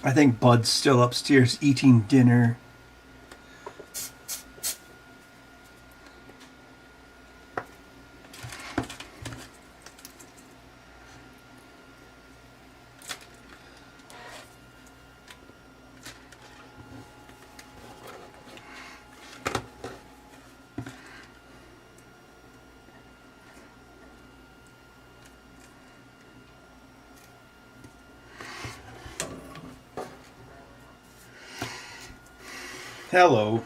I think Bud's still upstairs eating dinner. Hello.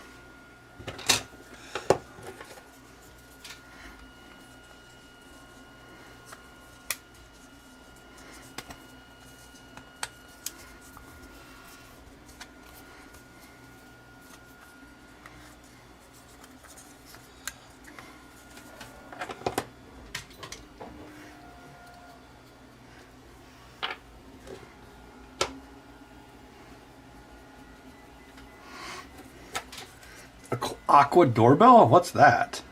Aqua doorbell? What's that?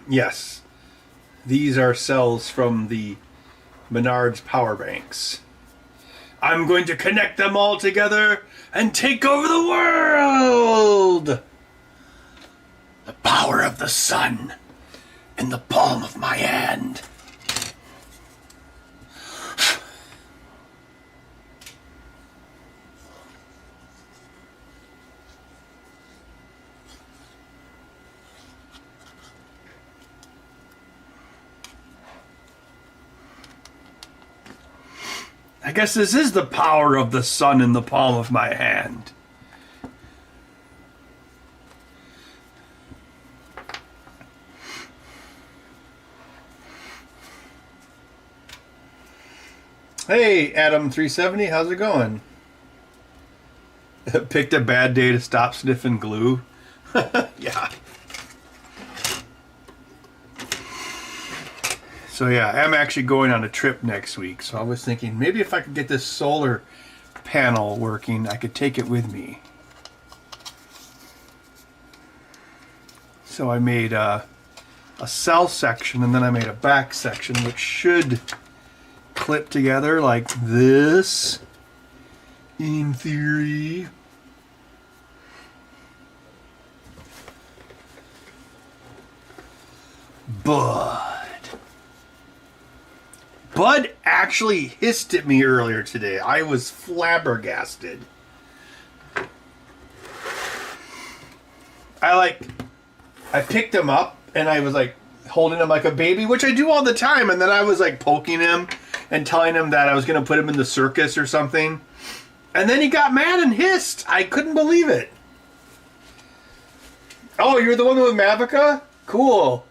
Yes. These are cells from the Menards power banks. I'm going to connect them all together and take over the world! The power of the sun in the palm of my hand. I guess this is the power of the sun in the palm of my hand. Hey, Adam370, how's it going? Picked a bad day to stop sniffing glue. Yeah. So yeah, I'm actually going on a trip next week. So I was thinking maybe if I could get this solar panel working, I could take it with me. So I made a cell section and then I made a back section which should clip together like this in theory. Bud actually hissed at me earlier today. I was flabbergasted. I picked him up and I was like holding him like a baby, which I do all the time, and then I was like poking him and telling him that I was going to put him in the circus or something. And then he got mad and hissed. I couldn't believe it. Oh, you're the one with Mavica? Cool.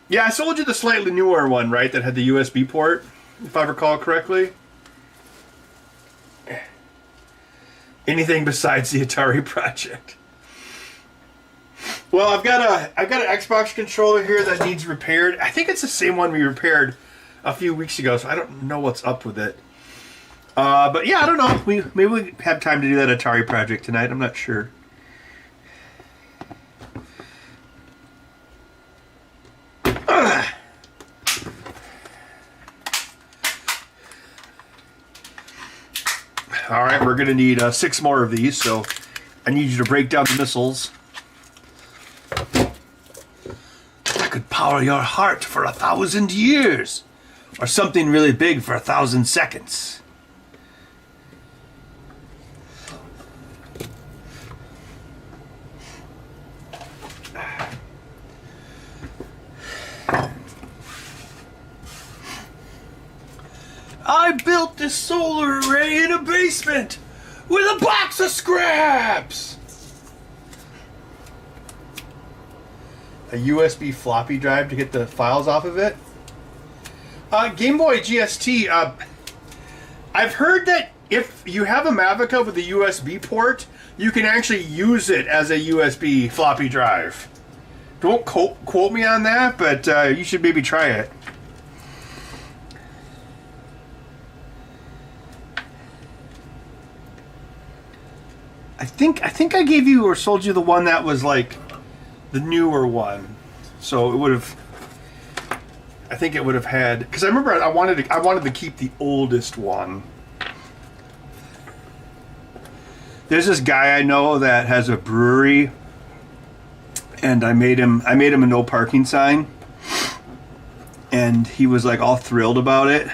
Yeah, I sold you the slightly newer one, right? That had the USB port, if I recall correctly. Anything besides the Atari project. Well, I've got an Xbox controller here that needs repaired. I think it's the same one we repaired a few weeks ago, so I don't know what's up with it. But yeah, I don't know. Maybe we have time to do that Atari project tonight. I'm not sure. All right, we're going to need 6 more of these, so I need you to break down the missiles. I could power your heart for 1,000 years, or something really big for 1,000 seconds. I built this solar array in a basement with a box of scraps. A USB floppy drive to get the files off of it. Game Boy GST. I've heard that if you have a Mavica with a USB port, you can actually use it as a USB floppy drive. Don't quote me on that, but you should maybe try it. I think I gave you or sold you the one that was like the newer one, so it would have. I think it would have had, because I remember I wanted to keep the oldest one. There's this guy I know that has a brewery, and I made him a no parking sign, and he was like all thrilled about it.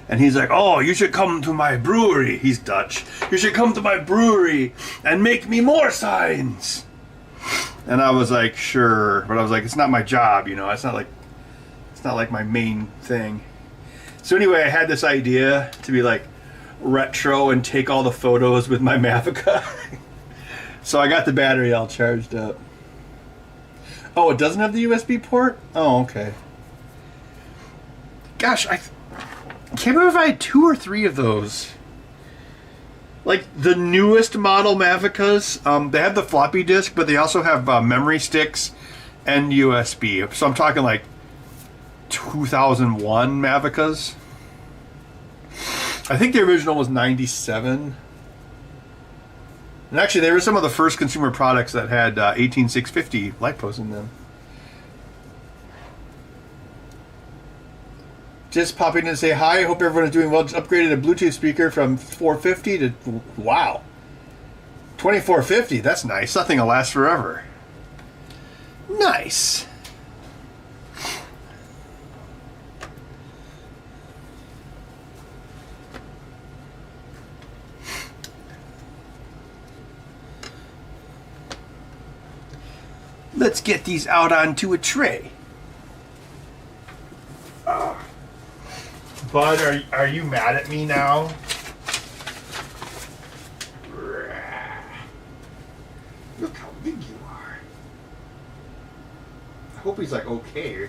And he's like, "Oh, you should come to my brewery." He's Dutch. "You should come to my brewery and make me more signs." And I was like, "Sure," but I was like, "It's not my job, you know. It's not like my main thing." So anyway, I had this idea to be like retro and take all the photos with my Mavica. So I got the battery all charged up. Oh, it doesn't have the USB port? Oh, okay. Gosh, I can't remember if I had 2 or 3 of those. Like the newest model Mavicas, they have the floppy disk, but they also have memory sticks and USB. So I'm talking like 2001 Mavicas. I think the original was 97. And actually, they were some of the first consumer products that had 18650 light posts in them. Just popping in to say hi. Hope everyone is doing well. Just upgraded a Bluetooth speaker from 450 to, wow, 2450. That's nice. Something will last forever. Nice. Let's get these out onto a tray. Bud, are you mad at me now? Look how big you are. I hope he's like okay.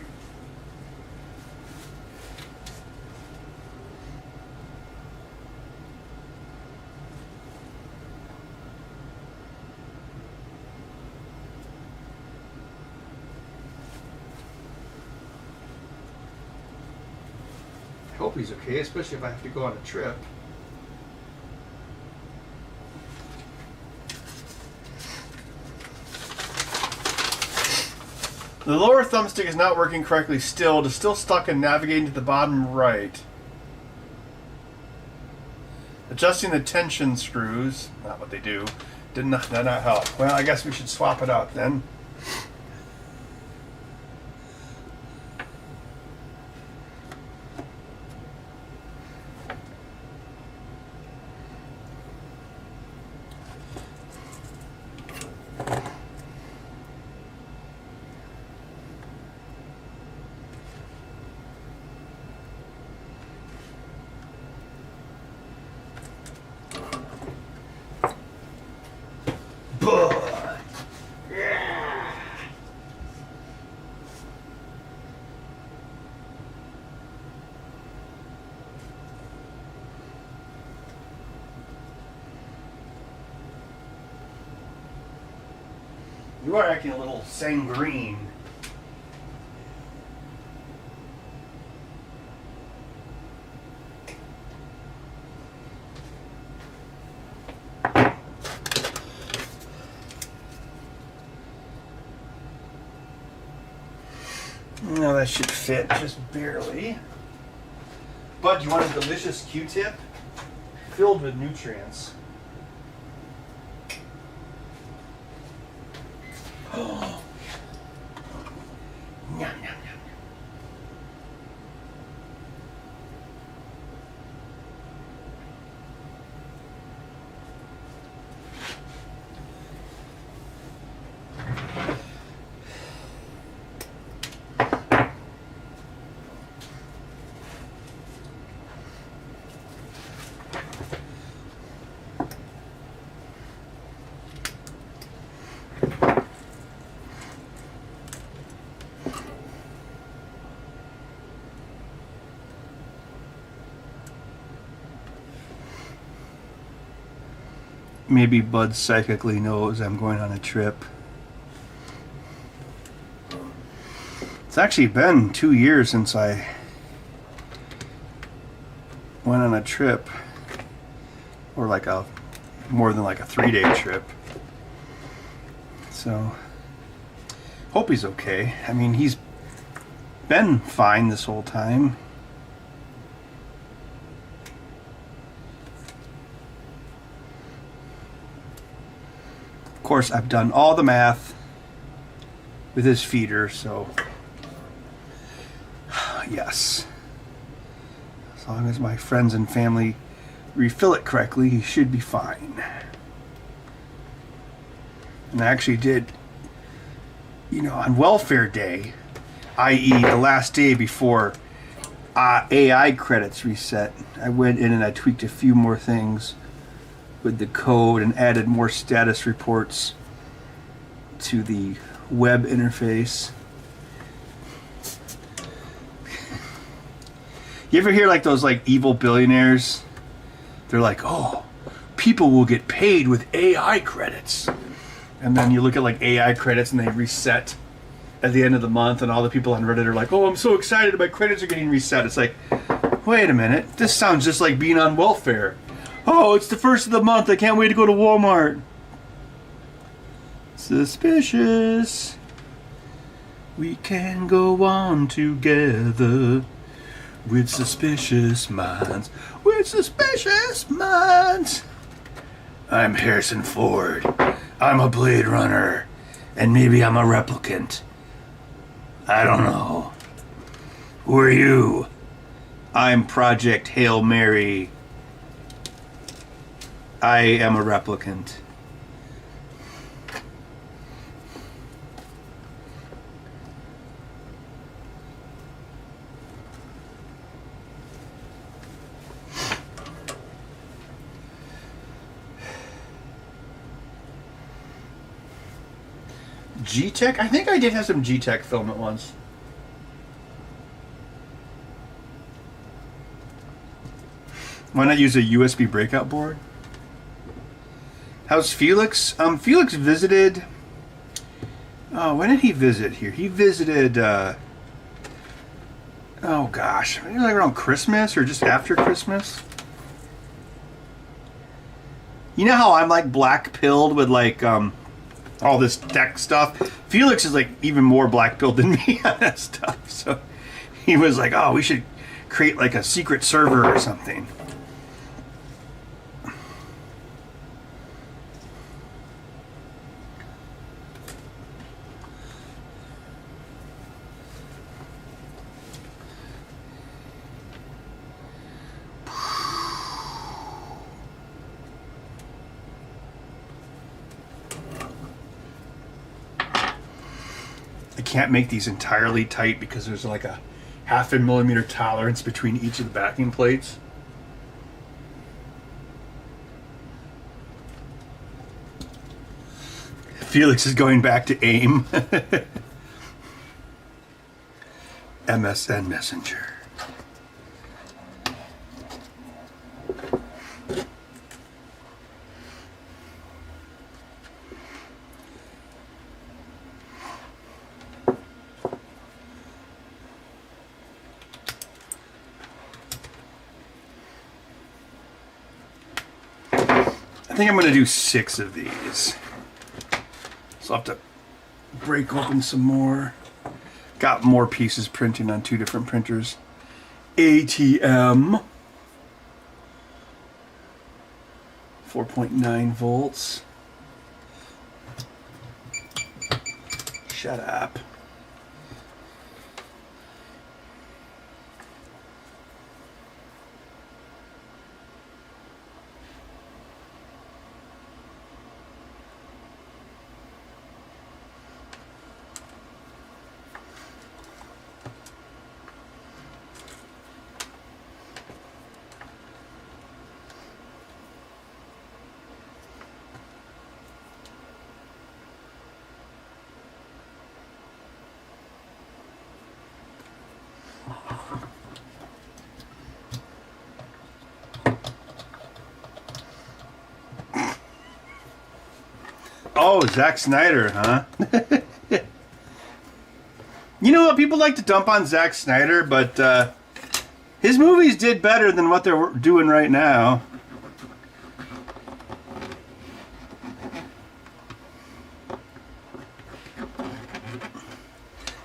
I hope he's okay, especially if I have to go on a trip. The lower thumbstick is not working correctly still. It is still stuck and navigating to the bottom right. Adjusting the tension screws, not what they do, did not help. Well, I guess we should swap it out then. Yeah. You are acting a little sanguine. No, that should fit just barely. Bud, you want a delicious Q-tip filled with nutrients? Oh. Yum, yum, yum. Maybe Bud psychically knows I'm going on a trip. It's actually been 2 years since I went on a trip, or like a more than like a 3-day trip. So hope he's okay. I mean, he's been fine this whole time. Of course, I've done all the math with his feeder, so yes. As long as my friends and family refill it correctly, he should be fine. And I actually did, on welfare day, i.e. the last day before AI credits reset, I went in and I tweaked a few more things with the code and added more status reports to the web interface. You ever hear like those like evil billionaires? They're like, oh, people will get paid with AI credits. And then you look at like AI credits and they reset at the end of the month, and all the people on Reddit are like, oh, I'm so excited, my credits are getting reset. It's like, wait a minute, this sounds just like being on welfare. Oh, it's the first of the month, I can't wait to go to Walmart. Suspicious. We can go on together with suspicious minds. With suspicious minds. I'm Harrison Ford. I'm a Blade Runner. And maybe I'm a replicant. I don't know. Who are you? I'm Project Hail Mary. I am a replicant. G-Tech? I think I did have some G-Tech filament once. Why not use a USB breakout board? How's Felix? Felix visited... Oh, when did he visit here? He visited, oh gosh, maybe like around Christmas or just after Christmas? You know how I'm like black-pilled with like, all this tech stuff? Felix is like even more black-pilled than me on that stuff. So he was like, oh, we should create like a secret server or something. Can't make these entirely tight because there's like a 0.5 millimeter tolerance between each of the backing plates. Felix is going back to AIM. MSN Messenger. I think I'm going to do 6 of these. So I'll have to break open some more. Got more pieces printing on 2 different printers. ATM. 4.9 volts. Shut up. Oh, Zack Snyder, huh? You know what? People like to dump on Zack Snyder, but his movies did better than what they're doing right now.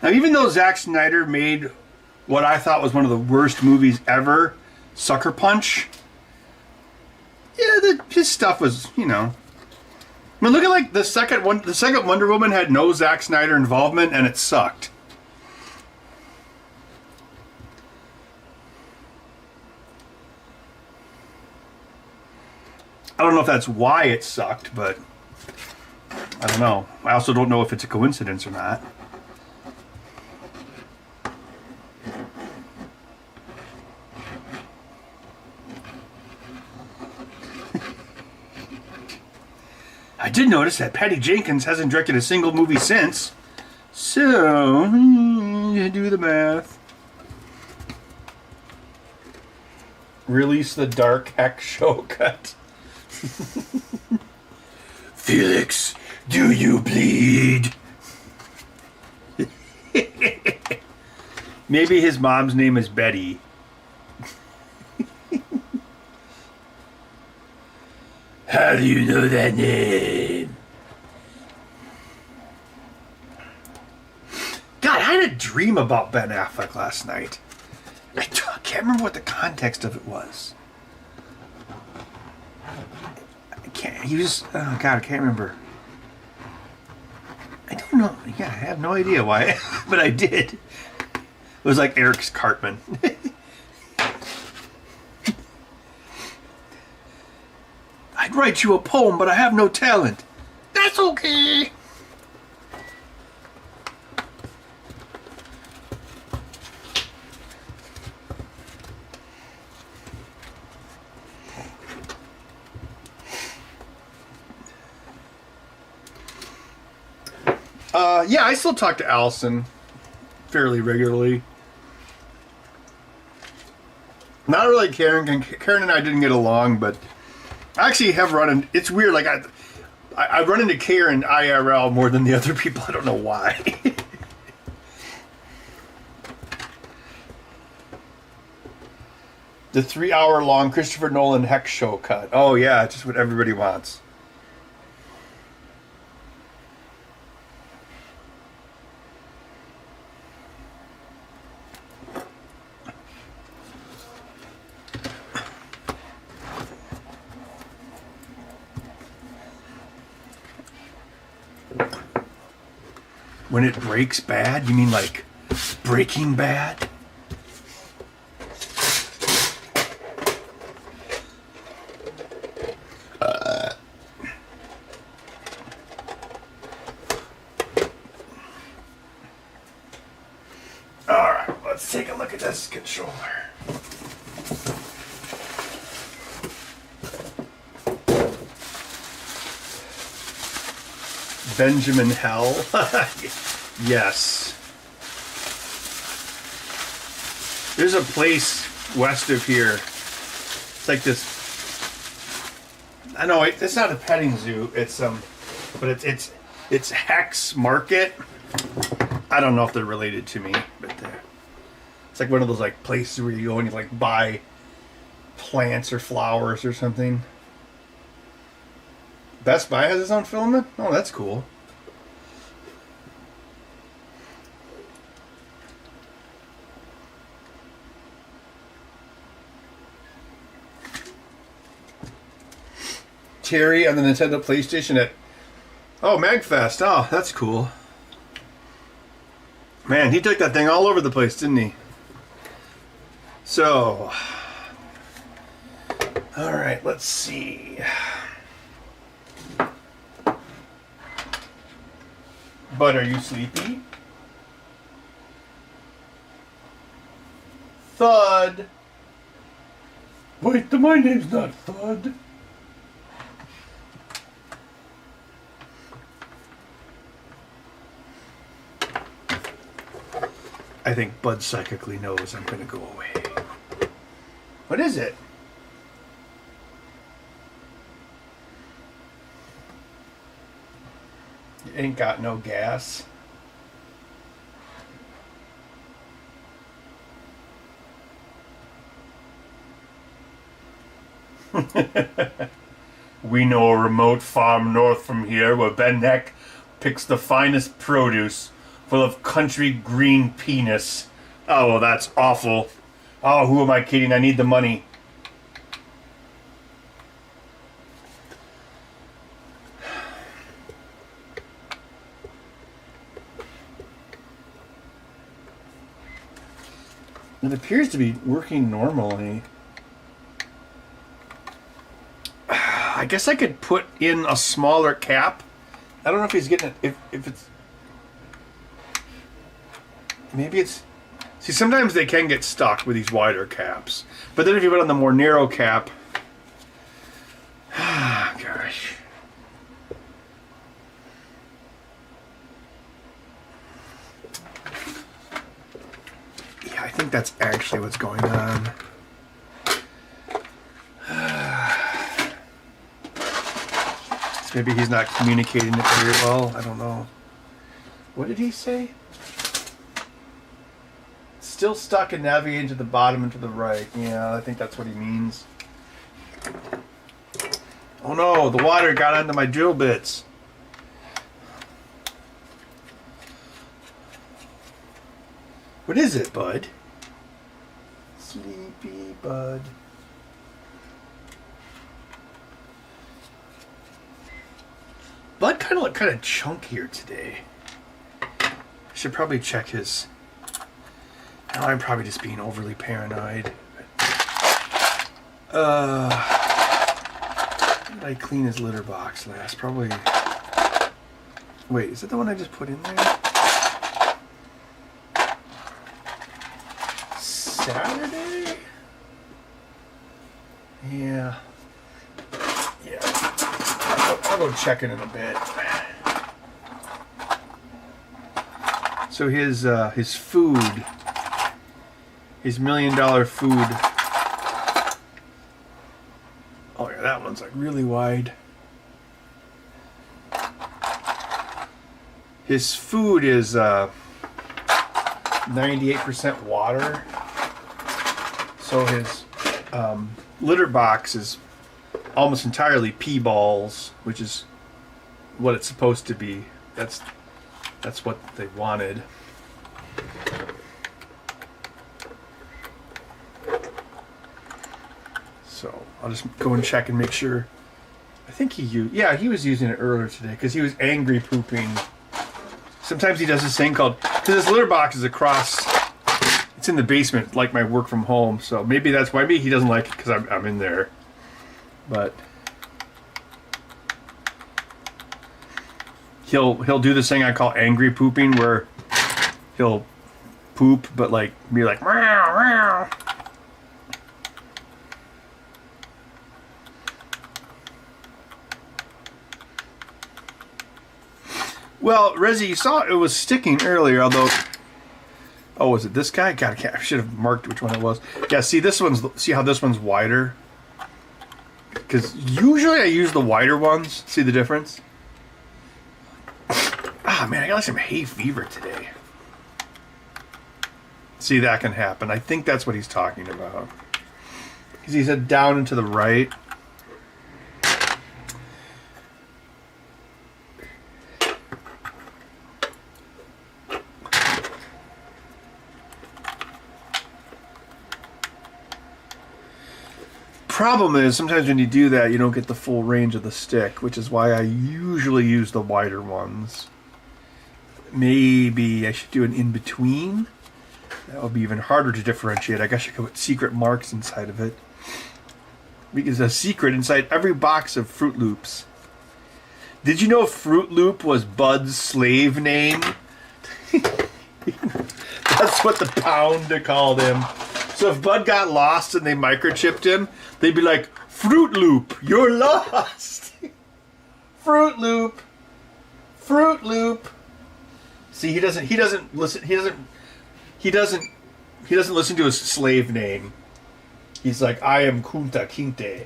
Now, even though Zack Snyder made what I thought was one of the worst movies ever, Sucker Punch, yeah, his stuff was, you know. I mean, look at like the second one. The second Wonder Woman had no Zack Snyder involvement, and it sucked. I don't know if that's why it sucked, but I don't know. I also don't know if it's a coincidence or not. I did notice that Patty Jenkins hasn't directed a single movie since. So, do the math. Release the Dark Hex show cut. Felix, do you bleed? Maybe his mom's name is Betty. How do you know that name? God, I had a dream about Ben Affleck last night. I can't remember what the context of it was. I can't. He was. Oh God, I can't remember. I don't know. Yeah, I have no idea why, but I did. It was like Eric's Cartman. I'd write you a poem, but I have no talent. That's okay. Yeah, I still talk to Allison fairly regularly. Not really Karen. Karen and I didn't get along, but I actually have run in. It's weird. Like I run into Karen IRL more than the other people. I don't know why. The 3-hour-long Christopher Nolan Hex show cut. Oh yeah, just what everybody wants. When it breaks bad? You mean like Breaking Bad? Alright, let's take a look at this controller. Benjamin Hell. Yes. There's a place west of here. It's like this. I know it's not a petting zoo. It's but it's Hex Market. I don't know if they're related to me, but it's like one of those like places where you go and you like buy plants or flowers or something. Best Buy has its own filament? Oh, that's cool. Terry on the Nintendo PlayStation at MagFest. Oh, that's cool. Man, he took that thing all over the place, didn't he? So, all right, let's see. Bud, are you sleepy? Thud. Wait, my name's not Thud. I think Bud psychically knows I'm going to go away. What is it? Ain't got no gas. We know a remote farm north from here where Ben Heck picks the finest produce, full of country green penis. Oh, well, that's awful. Oh, who am I kidding? I need the money. It appears to be working normally. I guess I could put in a smaller cap. I don't know if he's getting it. If it's... Maybe it's... See, sometimes they can get stuck with these wider caps. But then if you put on the more narrow cap... Gosh. Yeah, I think that's actually what's going on. Maybe he's not communicating it very well. I don't know. What did he say? Still stuck and navigating to the bottom and to the right. Yeah, I think that's what he means. Oh no, the water got onto my drill bits. What is it, bud? Sleepy bud. Bud kind of looked kind of chunkier today. I should probably check his... Now I'm probably just being overly paranoid. When did I clean his litter box last? Probably... Wait, is that the one I just put in there? Saturday? Yeah. I'll go check it in a bit. So his food, his $1 million food. Oh yeah, that one's like really wide. His food is 98% water. So his litter box is almost entirely pea balls, which is what it's supposed to be. That's what they wanted. So I'll just go and check and make sure. I think he was using it earlier today because he was angry pooping. Sometimes he does this thing called, because his litter box is across, it's in the basement like my work from home, so maybe that's why. Maybe he doesn't like it because I'm in there. But he'll do this thing I call angry pooping, where he'll poop but like be like meow meow. Well, Rezi, you saw it was sticking earlier, although... Oh, was it this guy? God, I should have marked which one it was. Yeah, see how this one's wider? Because usually I use the wider ones. See the difference? Ah, man, I got like some hay fever today. See, that can happen. I think that's what he's talking about. Because he said down and to the right. Problem is, sometimes when you do that, you don't get the full range of the stick, which is why I usually use the wider ones. Maybe I should do an in-between. That would be even harder to differentiate. I guess I could put secret marks inside of it. Because a secret inside every box of Fruit Loops. Did you know Fruit Loop was Bud's slave name? That's what the Pounder called him. So if Bud got lost and they microchipped him, they'd be like, Fruit Loop, you're lost. Fruit Loop. Fruit Loop. See, he doesn't listen to his slave name. He's like, I am Kunta Kinte.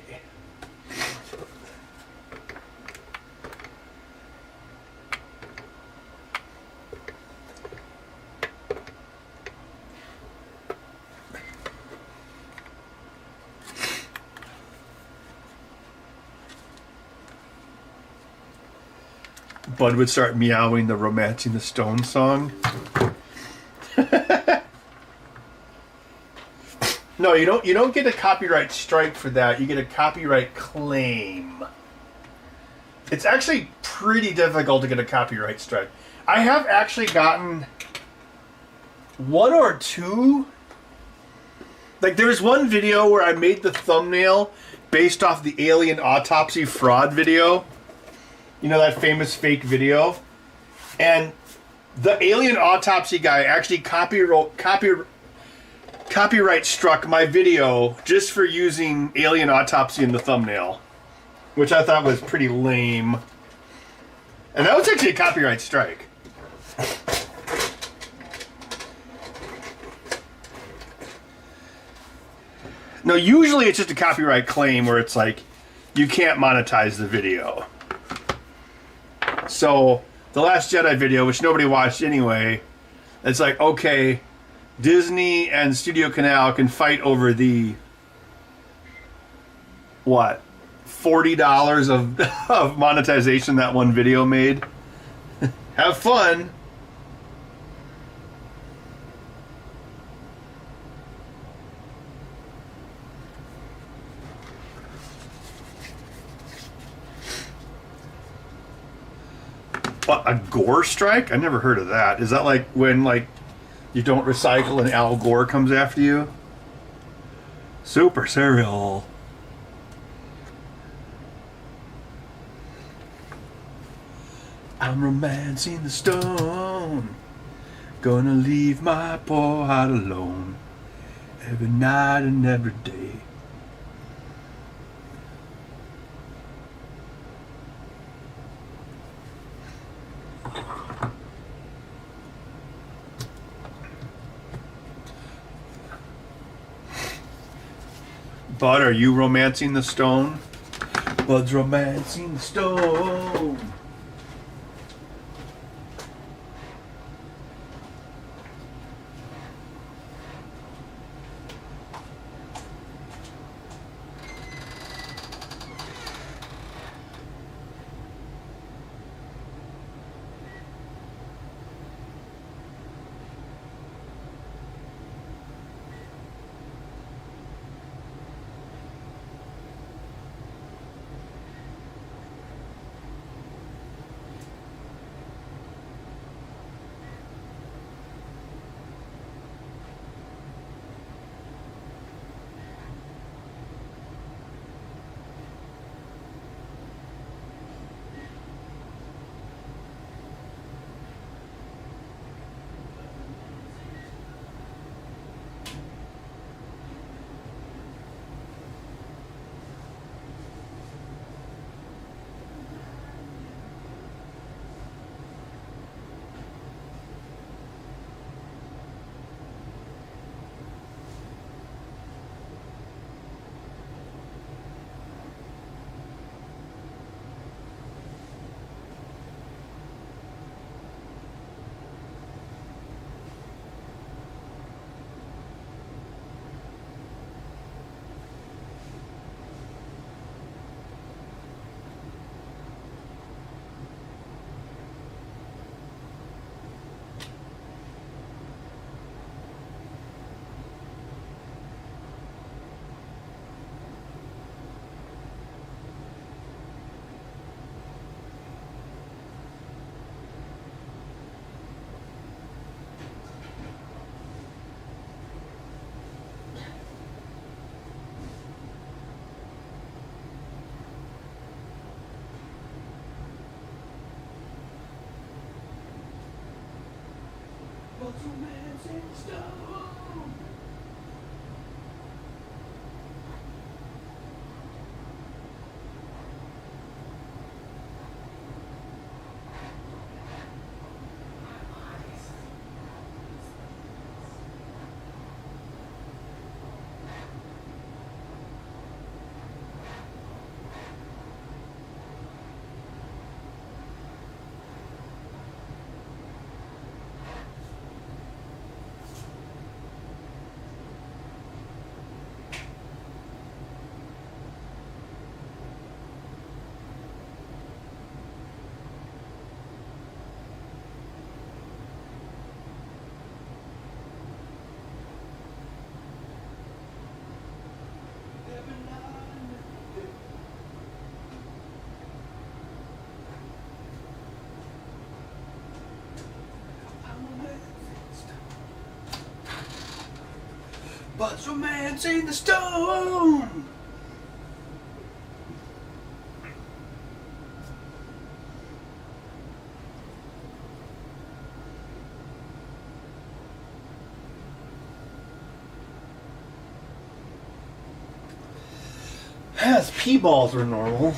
Bud would start meowing the Romancing the Stone song. No, you don't get a copyright strike for that. You get a copyright claim. It's actually pretty difficult to get a copyright strike. I have actually gotten one or two. Like, there's one video where I made the thumbnail based off the alien autopsy fraud video. You know, that famous fake video? And the alien autopsy guy actually copyright struck my video just for using alien autopsy in the thumbnail, which I thought was pretty lame. And that was actually a copyright strike. No, usually it's just a copyright claim where it's like, you can't monetize the video. So, the Last Jedi video, which nobody watched anyway, it's like, okay, Disney and Studio Canal can fight over the, what, $40 of monetization that one video made. Have fun. What, a Gore strike? I never heard of that. Is that like when you don't recycle and Al Gore comes after you? Super cereal. I'm romancing the stone. Gonna leave my poor heart alone. Every night and every day. Bud, are you romancing the stone? Bud's romancing the stone. But romancing the stone. His pee balls were normal.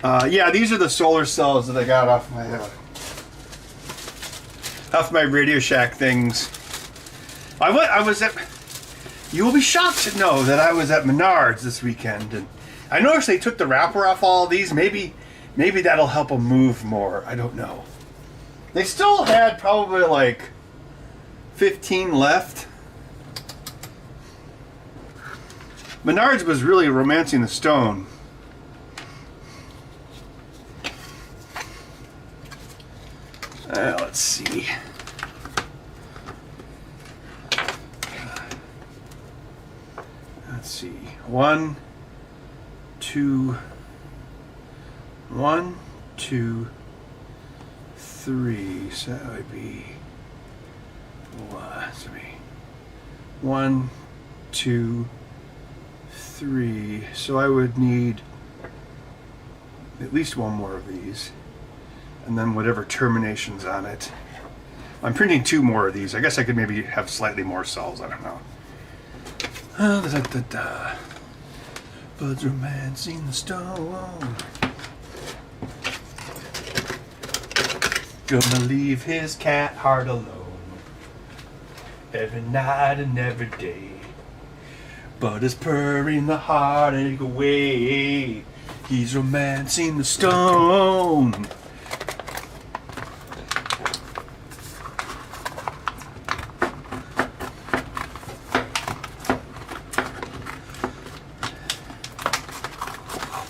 Yeah, these are the solar cells that I got off my Radio Shack things. I was at. You will be shocked to know that I was at Menards this weekend, and I noticed they took the wrapper off all of these. Maybe that'll help them move more. I don't know. They still had probably like 15 left. Menards was really romancing the stone. Let's see. Let's see. 1, 2, 1, 2, 3. So that would be 1, 2, 3. So I would need at least one more of these. And then whatever terminations on it. I'm printing 2 more of these. I guess I could maybe have slightly more cells. I don't know. Bud's romancing the stone. Gonna leave his cat heart alone. Every night and every day. Bud is purring the heartache away. He's romancing the stone.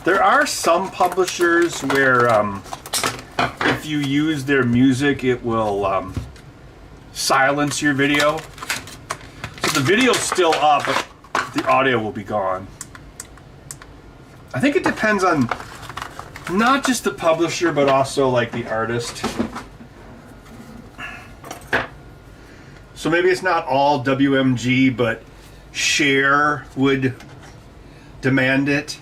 There are some publishers where if you use their music, it will silence your video. So the video's still up, but the audio will be gone. I think it depends on not just the publisher, but also like the artist. So maybe it's not all WMG, but Cher would demand it.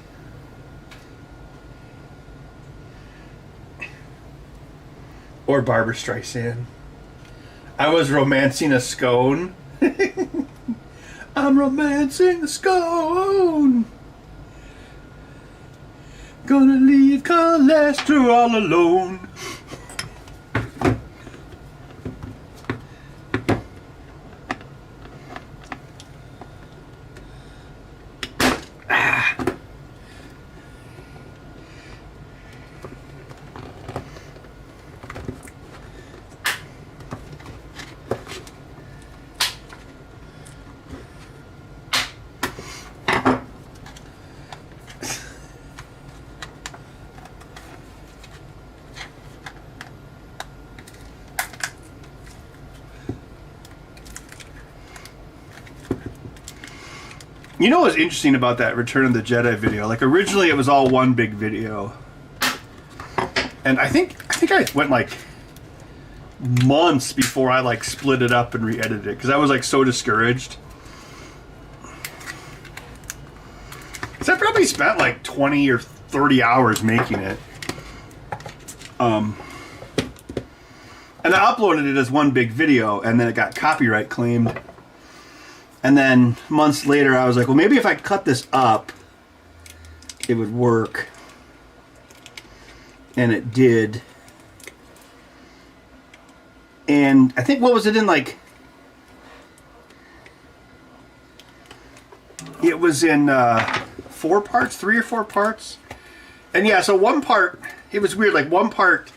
Or Barbra Streisand. I was romancing a scone. I'm romancing a scone. Gonna leave cholesterol alone. You know what's interesting about that Return of the Jedi video? Like originally it was all one big video. And I think I went like months before I like split it up and re-edited it because I was like so discouraged. Cause I probably spent like 20 or 30 hours making it. And I uploaded it as one big video and then it got copyright claimed. And then months later, I was like, well, maybe if I cut this up, it would work. And it did. And I think, what was it in, like... It was in 4 parts, 3 or 4 parts. And yeah, so one part, it was weird, like one part...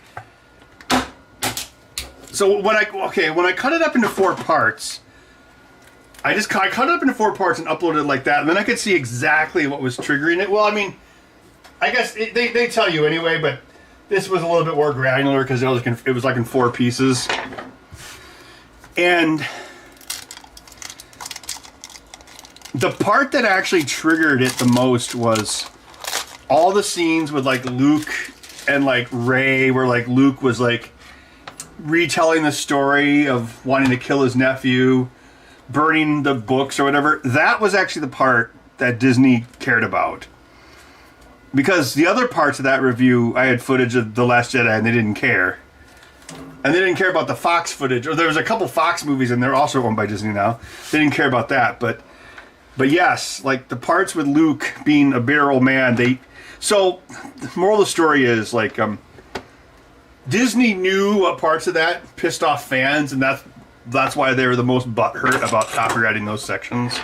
So when I cut it up into 4 parts... I cut it up into 4 parts and uploaded it like that, and then I could see exactly what was triggering it. Well, I mean, I guess they tell you anyway, but this was a little bit more granular because it was like in 4 pieces. And the part that actually triggered it the most was all the scenes with like Luke and like Rey, where like Luke was like retelling the story of wanting to kill his nephew, burning the books or whatever, that was actually the part that Disney cared about. Because the other parts of that review, I had footage of The Last Jedi and they didn't care. And they didn't care about the Fox footage. Or there was a couple Fox movies and they're also owned by Disney now. They didn't care about that. But yes, like the parts with Luke being a bitter old man, So, the moral of the story is, like, Disney knew what parts of that pissed off fans, and that's why they were the most butthurt about copywriting those sections.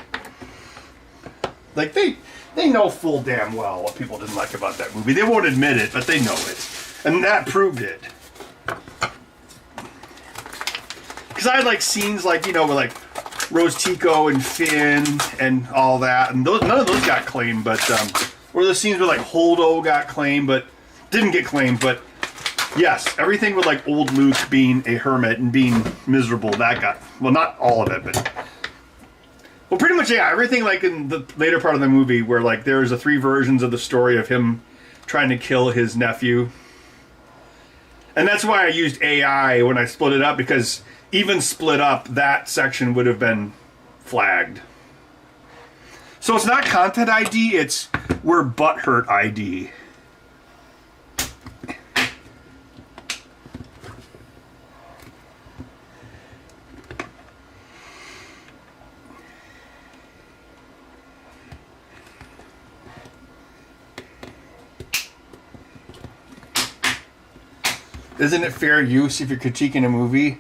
Like, they know full damn well what people didn't like about that movie. They won't admit it, but they know it. And that proved it. Because I had, like, scenes, like, with, like, Rose Tico and Finn and all that, and none of those got claimed, but, or the scenes where, like, Holdo got claimed, but didn't get claimed, but yes, everything with, like, old Luke being a hermit and being miserable, that got, well, not all of it, but, well, pretty much, yeah, everything, like, in the later part of the movie where, like, there's the 3 versions of the story of him trying to kill his nephew. And that's why I used AI when I split it up, because even split up, that section would have been flagged. So it's not content ID, it's we're butthurt ID. Isn't it fair use if you're critiquing a movie?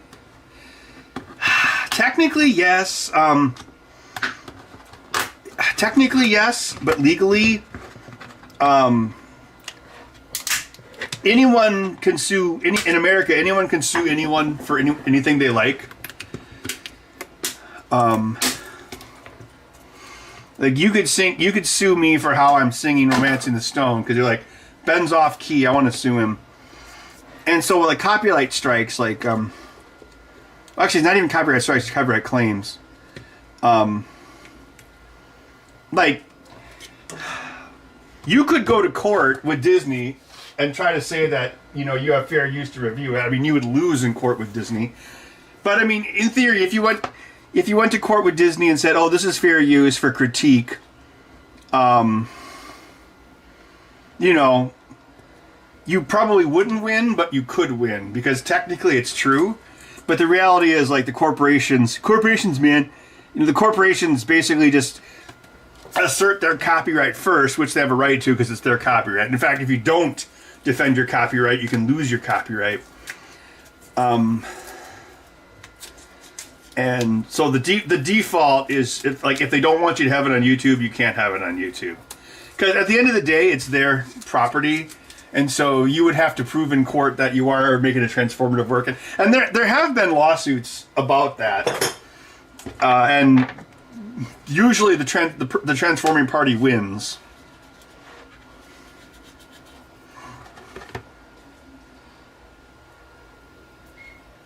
Technically, yes. Technically, yes, but legally, anyone can sue. In America, anyone can sue anyone for anything they like. Like you could sue me for how I'm singing "Romancing the Stone" because you're like, Ben's off key. I want to sue him. And so, like copyright strikes, like actually, it's not even copyright strikes; it's copyright claims. Like, you could go to court with Disney and try to say that, you have fair use to review it. I mean, you would lose in court with Disney. But, I mean, in theory, if you went to court with Disney and said, oh, this is fair use for critique, you probably wouldn't win, but you could win. Because technically it's true. But the reality is, like, the corporations, man, the corporations basically just assert their copyright first, which they have a right to because it's their copyright. In fact, if you don't defend your copyright, you can lose your copyright. And so the default is if they don't want you to have it on YouTube, you can't have it on YouTube. Because at the end of the day, it's their property, and so you would have to prove in court that you are making a transformative work. And there have been lawsuits about that, and usually the transforming party wins.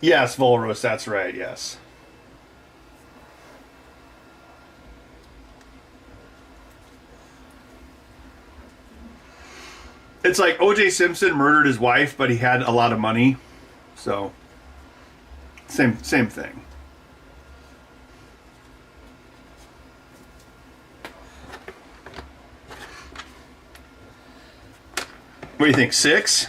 Yes, Volrus, that's right, yes. It's like O.J. Simpson murdered his wife, but he had a lot of money. So, same thing. What do you think, 6?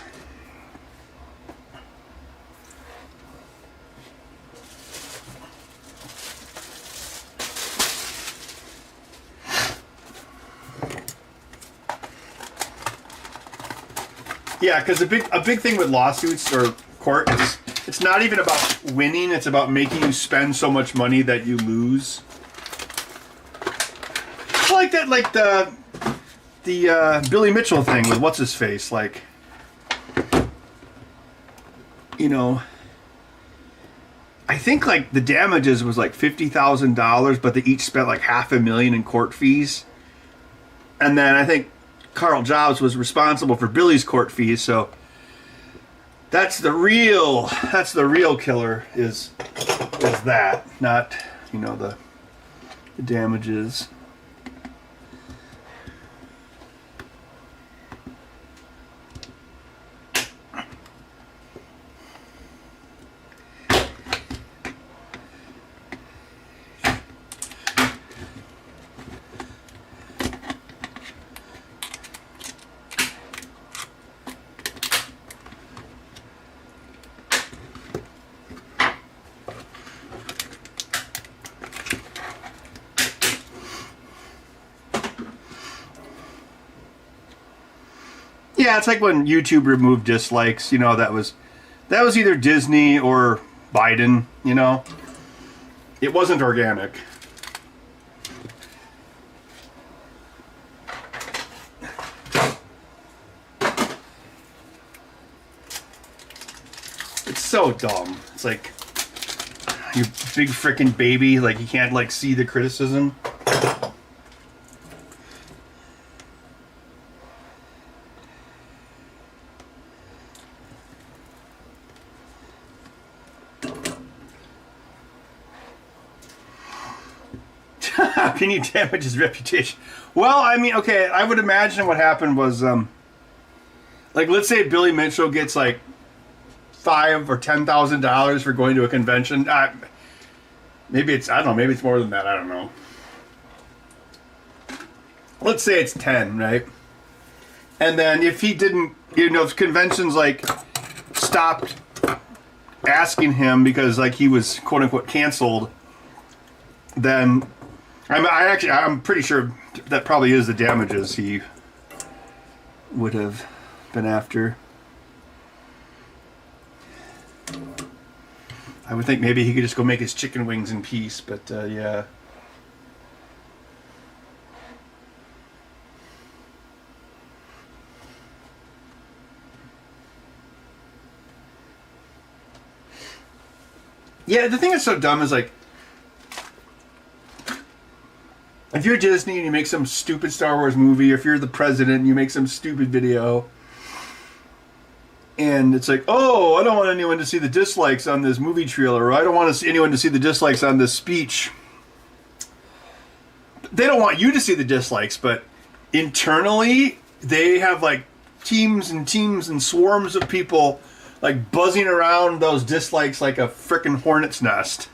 Yeah, because a big thing with lawsuits or court is it's not even about winning; it's about making you spend so much money that you lose. I like that, like the Billy Mitchell thing with what's his face, like, I think like the damages was like $50,000, but they each spent like $500,000 in court fees, and then I think Carl Jobs was responsible for Billy's court fees, so that's the real killer is that, not the damages. Yeah, it's like when YouTube removed dislikes. You know, that was either Disney or Biden. You know, it wasn't organic. It's so dumb. It's like, you big freaking baby, like you can't like see the criticism. How can you damage his reputation? Well, I mean, okay, I would imagine what happened was, like, let's say Billy Mitchell gets like $5,000 or $10,000 for going to a convention. Maybe it's, I don't know, maybe it's more than that. I don't know. Let's say it's 10, right? And then if he didn't, if conventions like stopped asking him because like he was quote unquote canceled, then I'm pretty sure that probably is the damages he would have been after. I would think maybe he could just go make his chicken wings in peace, but yeah. Yeah, the thing that's so dumb is like, if you're Disney and you make some stupid Star Wars movie, or if you're the president and you make some stupid video, and it's like, oh, I don't want anyone to see the dislikes on this movie trailer, or I don't want anyone to see the dislikes on this speech. They don't want you to see the dislikes, but internally, they have like teams and teams and swarms of people like buzzing around those dislikes like a frickin' hornet's nest.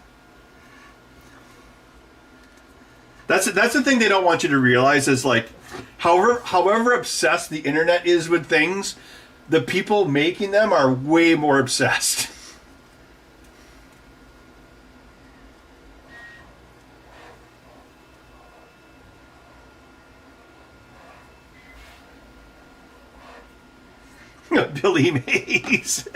That's the thing they don't want you to realize is like, however obsessed the internet is with things, the people making them are way more obsessed. Billy Mays.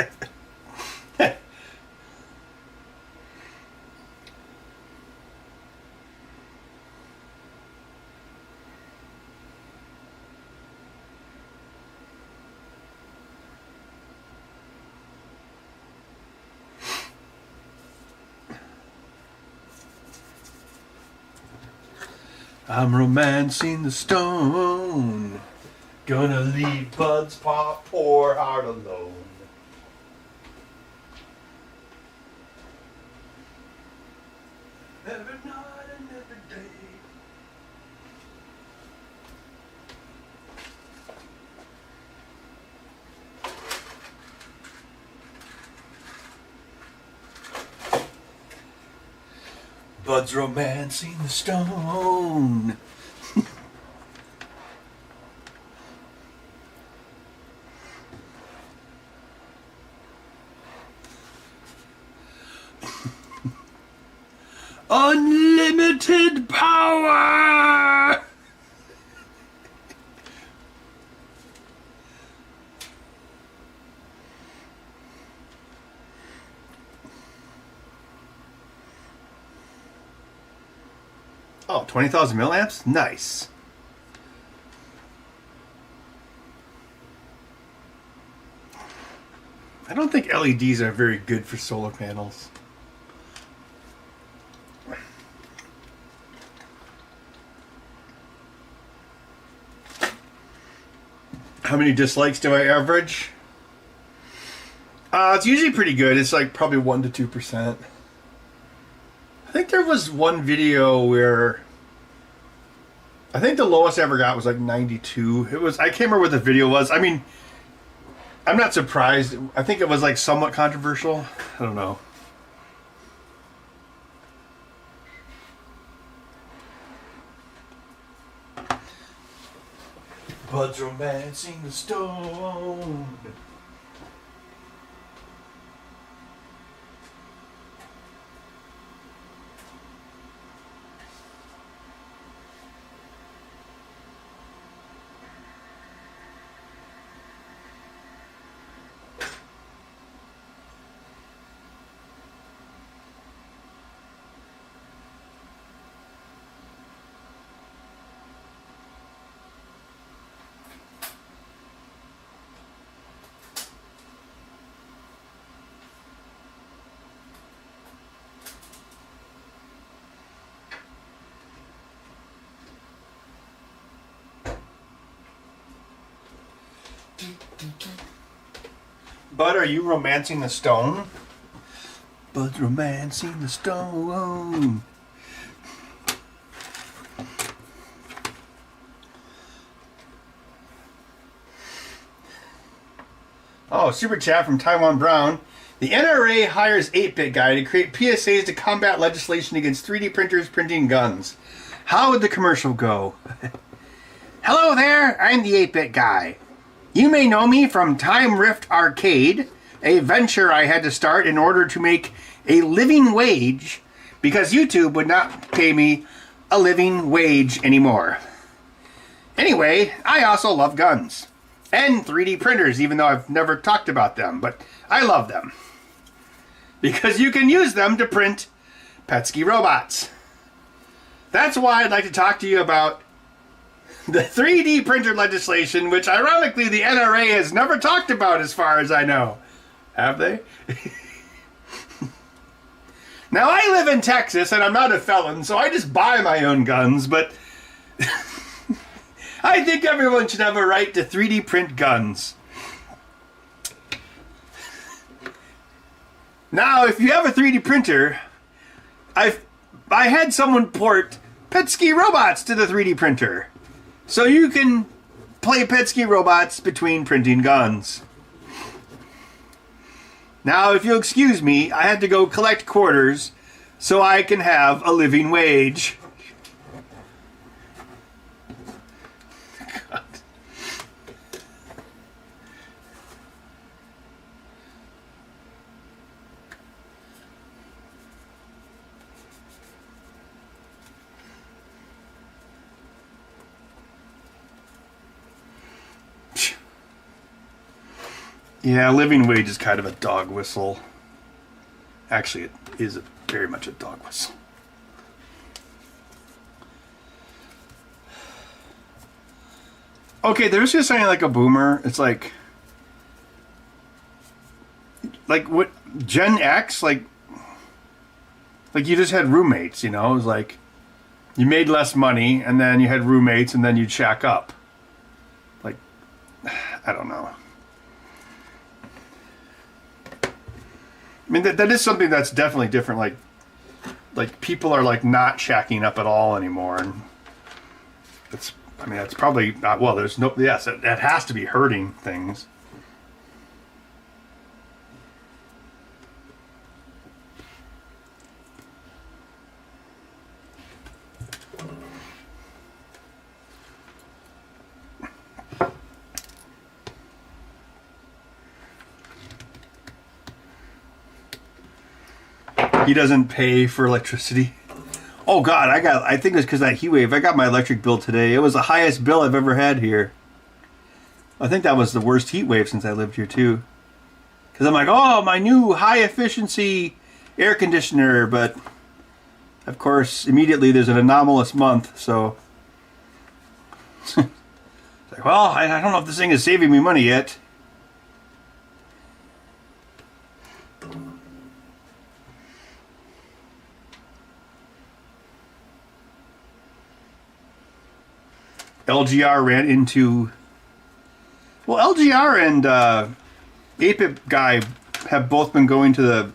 I'm romancing the stone. Gonna leave Bud's poor heart alone. Every night and every day. Bud's romancing the stone. Unlimited power! Oh, 20,000 milliamps? Nice. I don't think LEDs are very good for solar panels. How many dislikes do I average? It's usually pretty good. It's like probably 1% to 2%. I think there was one video where I think the lowest I ever got was like 92. It was, I can't remember what the video was. I mean, I'm not surprised. I think it was like somewhat controversial. I don't know. Bud's romancing the stone. Bud, are you romancing the stone? Bud's romancing the stone. Oh, super chat from Taiwan Brown. The NRA hires 8-Bit Guy to create PSAs to combat legislation against 3D printers printing guns. How would the commercial go? Hello there, I'm the 8-Bit Guy. You may know me from Time Rift Arcade, a venture I had to start in order to make a living wage because YouTube would not pay me a living wage anymore. Anyway, I also love guns. And 3D printers, even though I've never talked about them, but I love them. Because you can use them to print Petsky robots. That's why I'd like to talk to you about the 3D printer legislation, which ironically the NRA has never talked about as far as I know. Have they? Now I live in Texas and I'm not a felon, so I just buy my own guns, but I think everyone should have a right to 3D print guns. Now, if you have a 3D printer, I had someone port Petsky robots to the 3D printer. So you can play Petsky robots between printing guns. Now, if you'll excuse me, I had to go collect quarters so I can have a living wage. God. Yeah, living wage is kind of a dog whistle. Actually, it is very much a dog whistle. Okay, there's just something like a boomer. It's like what Gen X, like you just had roommates, you know? It was like you made less money and then you had roommates and then you'd shack up. Like, I don't know. I mean, that is something that's definitely different. Like people are like not shacking up at all anymore, and it's. I mean, that's probably not. Well, there's no. Yes, it has to be hurting things. He doesn't pay for electricity. Oh God, I think it was because of that heat wave. I got my electric bill today. It was the highest bill I've ever had here. I think that was the worst heat wave since I lived here too. Because I'm like, oh, my new high efficiency air conditioner, but of course immediately there's an anomalous month, so it's like, well, I don't know if this thing is saving me money yet. LGR ran into... Well, LGR and 8-Bit Guy have both been going to the...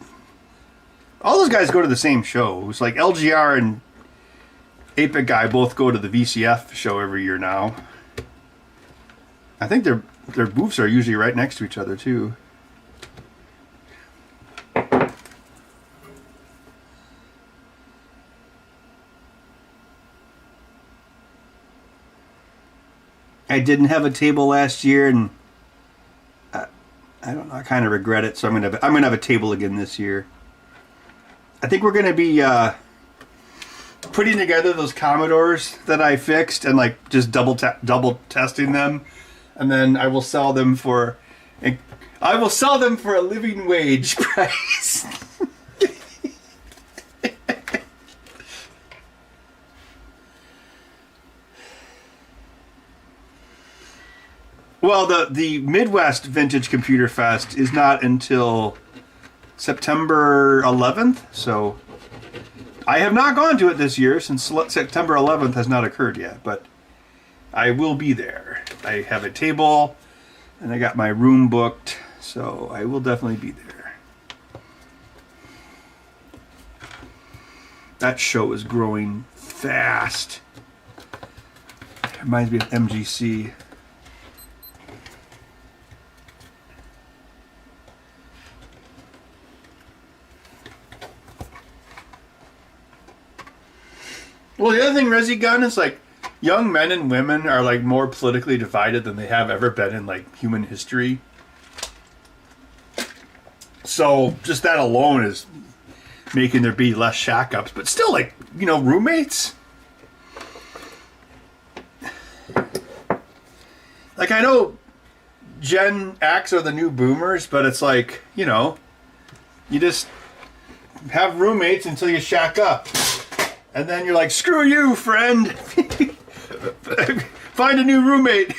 All those guys go to the same shows. Like LGR and 8-Bit Guy both go to the VCF show every year now. I think their booths are usually right next to each other too. I didn't have a table last year, and I don't know. I kind of regret it, so I'm gonna have a table again this year. I think we're gonna be putting together those Commodores that I fixed and like just double testing them, and then I will sell them for a living wage price. Well, the Midwest Vintage Computer Fest is not until September 11th, so I have not gone to it this year since September 11th has not occurred yet, but I will be there. I have a table, and I got my room booked, So I will definitely be there. That show is growing fast. Reminds me of MGC. Well, the other thing, Resi Gun, is like young men and women are like more politically divided than they have ever been in like human history. So just that alone is making there be less shack ups, but still, like, you know, roommates. Like, I know Gen X are the new boomers, but it's like, you know, you just have roommates until you shack up. And then you're like, screw you, friend. Find a new roommate.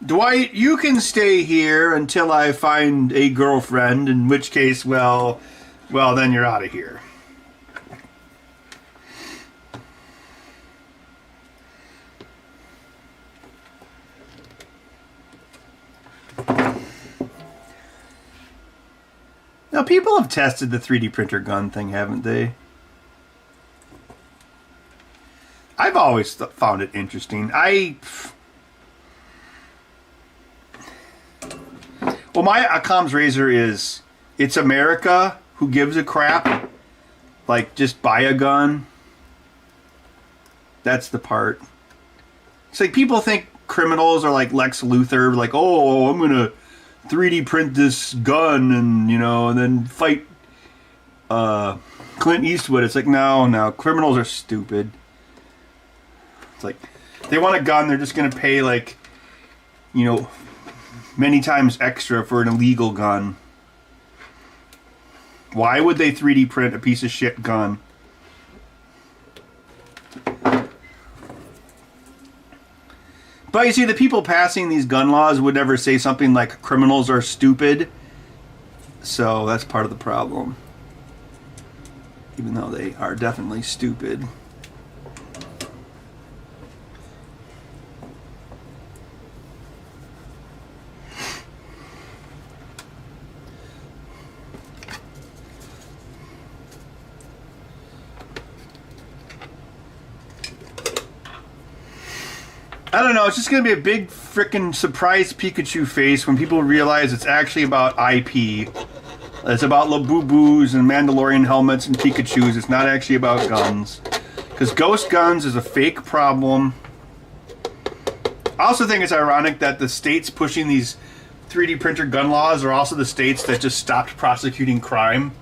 Dwight, you can stay here until I find a girlfriend, in which case, well, then you're out of here. Now, people have tested the 3D printer gun thing, haven't they? I've always found it interesting. Well, my comms razor is, it's America, who gives a crap? Like, just buy a gun. That's the part. It's like people think criminals are like Lex Luthor, like, oh, I'm gonna 3D print this gun and, you know, and then fight Clint Eastwood. It's like, no, criminals are stupid. It's like, they want a gun, they're just gonna pay, like, you know, many times extra for an illegal gun. Why would they 3D print a piece of shit gun? But you see, the people passing these gun laws would never say something like criminals are stupid. So that's part of the problem. Even though they are definitely stupid. I don't know, it's just going to be a big frickin' surprise Pikachu face when people realize it's actually about IP. It's about Labubu's and Mandalorian helmets and Pikachus. It's not actually about guns. Because ghost guns is a fake problem. I also think it's ironic that the states pushing these 3D printer gun laws are also the states that just stopped prosecuting crime.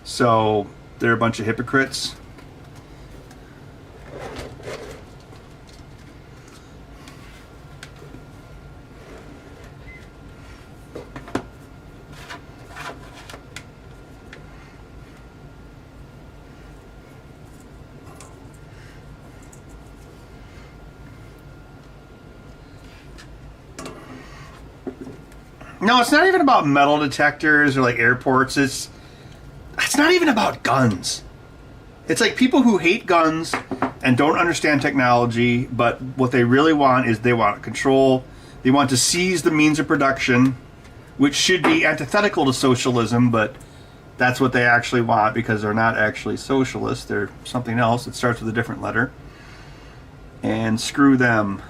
So they're a bunch of hypocrites. No, it's not even about metal detectors or like airports. It's not even about guns. It's like people who hate guns and don't understand technology, but what they really want is they want control. They want to seize the means of production, which should be antithetical to socialism, but that's what they actually want because they're not actually socialists. They're something else. It starts with a different letter. And screw them.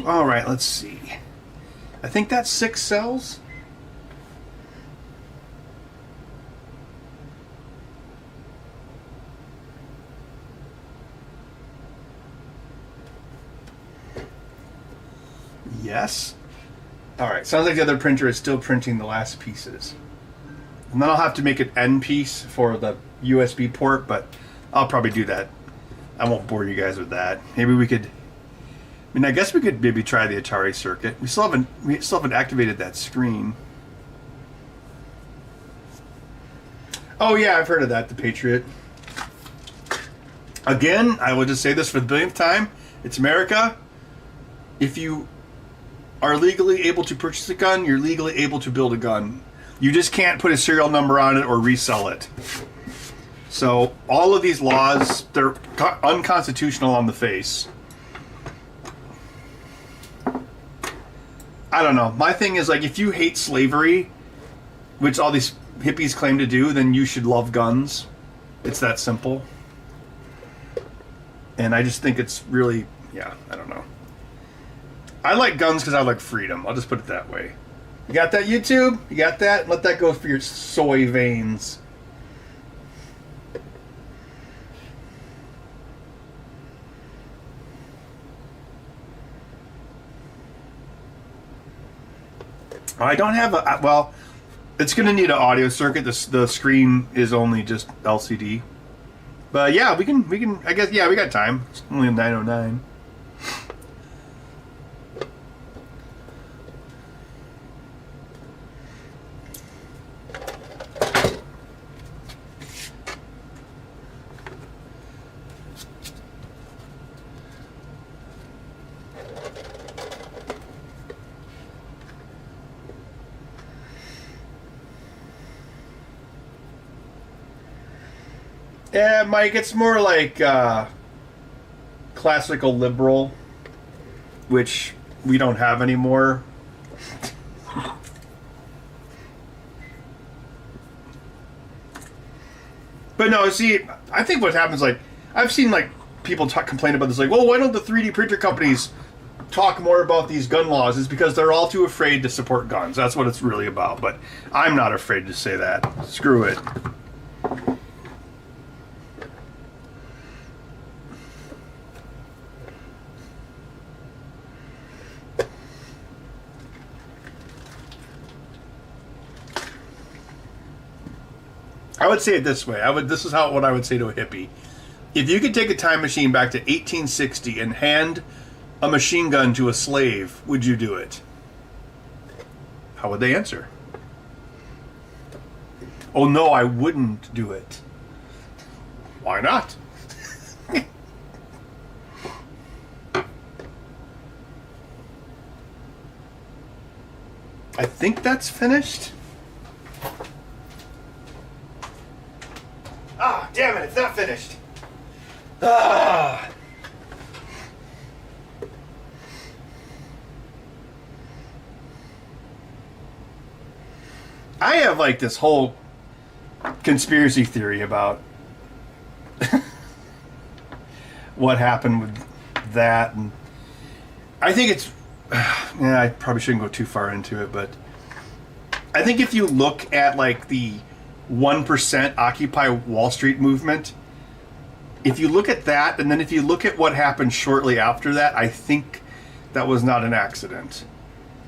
All right, let's see. I think that's 6 cells. Yes. All right, sounds like the other printer is still printing the last pieces. And then I'll have to make an end piece for the USB port, but I'll probably do that. I won't bore you guys with that. Maybe we could... I mean, I guess we could maybe try the Atari circuit. We still haven't activated that screen. Oh yeah, I've heard of that, the Patriot. Again, I will just say this for the billionth time. It's America. If you are legally able to purchase a gun, you're legally able to build a gun. You just can't put a serial number on it or resell it. So all of these laws, they're unconstitutional on the face. I don't know. My thing is, like, if you hate slavery, which all these hippies claim to do, then you should love guns. It's that simple. And I just think it's really, yeah, I don't know. I like guns because I like freedom. I'll just put it that way. You got that, YouTube? You got that? Let that go for your soy veins. I don't have a, well, it's going to need an audio circuit. The screen is only just LCD. But yeah, we can, I guess, yeah, we got time. It's only 9:09. Yeah, Mike, it's more like classical liberal, which we don't have anymore. But no, see, I think what happens, like, I've seen, like, people complain about this, like, well, why don't the 3D printer companies talk more about these gun laws? It's because they're all too afraid to support guns. That's what it's really about. But I'm not afraid to say that. Screw it. I would say it this way. This is what I would say to a hippie. If you could take a time machine back to 1860 and hand a machine gun to a slave, would you do it? How would they answer? Oh no, I wouldn't do it. Why not? I think that's finished. Ah, damn it, it's not finished. Ah. I have like this whole conspiracy theory about what happened with that, and I think it's yeah, I probably shouldn't go too far into it, but I think if you look at like the 1% Occupy Wall Street movement, if you look at that, and then if you look at what happened shortly after that, I think that was not an accident.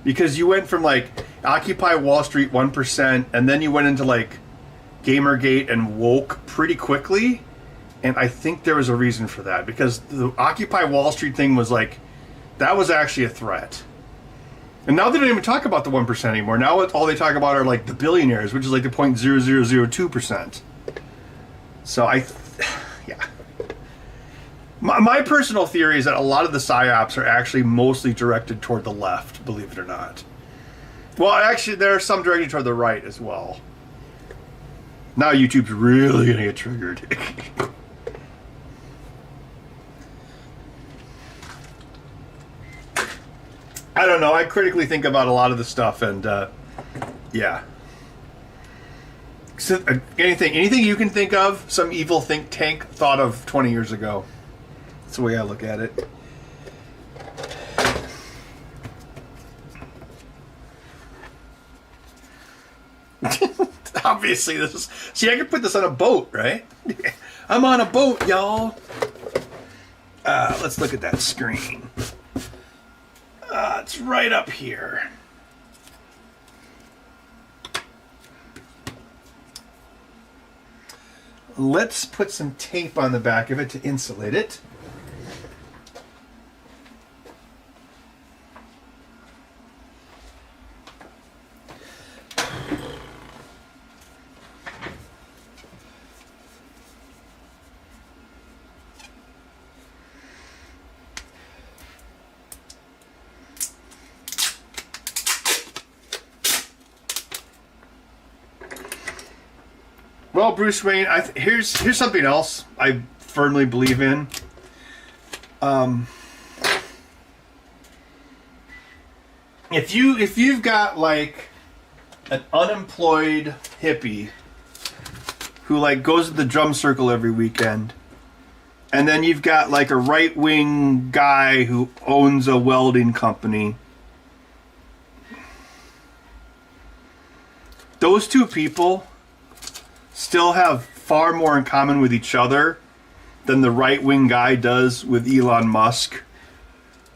Because you went from like Occupy Wall Street 1%, and then you went into like Gamergate and woke pretty quickly, and I think there was a reason for that. Because the Occupy Wall Street thing was like, that was actually a threat. And now they don't even talk about the 1% anymore. Now all they talk about are like the billionaires, which is like the 0.0002%. So yeah. My personal theory is that a lot of the psyops are actually mostly directed toward the left, believe it or not. Well, actually, there are some directed toward the right as well. Now YouTube's really going to get triggered. I don't know. I critically think about a lot of the stuff, and yeah. So, anything you can think of, some evil think tank thought of 20 years ago. That's the way I look at it. Obviously, this is... See, I could put this on a boat, right? I'm on a boat, y'all. Let's look at that screen. It's right up here. Let's put some tape on the back of it to insulate it. Well, Bruce Wayne, here's something else I firmly believe in. If you've got like an unemployed hippie who like goes to the drum circle every weekend, and then you've got like a right-wing guy who owns a welding company, those two people still have far more in common with each other than the right-wing guy does with Elon Musk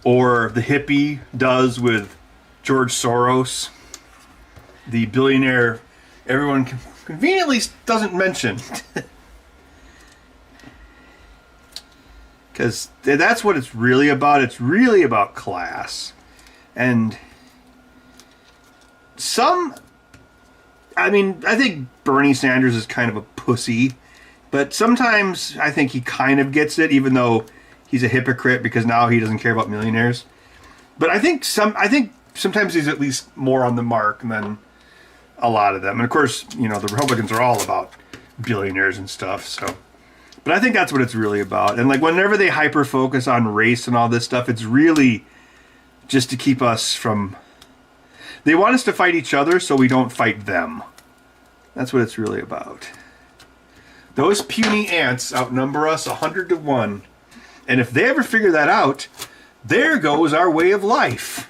or the hippie does with George Soros, the billionaire everyone conveniently doesn't mention. Because that's what it's really about. It's really about class. And I think Bernie Sanders is kind of a pussy, but sometimes I think he kind of gets it, even though he's a hypocrite because now he doesn't care about millionaires. But I think sometimes he's at least more on the mark than a lot of them. And of course, the Republicans are all about billionaires and stuff, so. But I think that's what it's really about. And like whenever they hyper focus on race and all this stuff, it's really just to keep us from. They want us to fight each other so we don't fight them. That's what it's really about. Those puny ants outnumber us 100-1. And if they ever figure that out, there goes our way of life.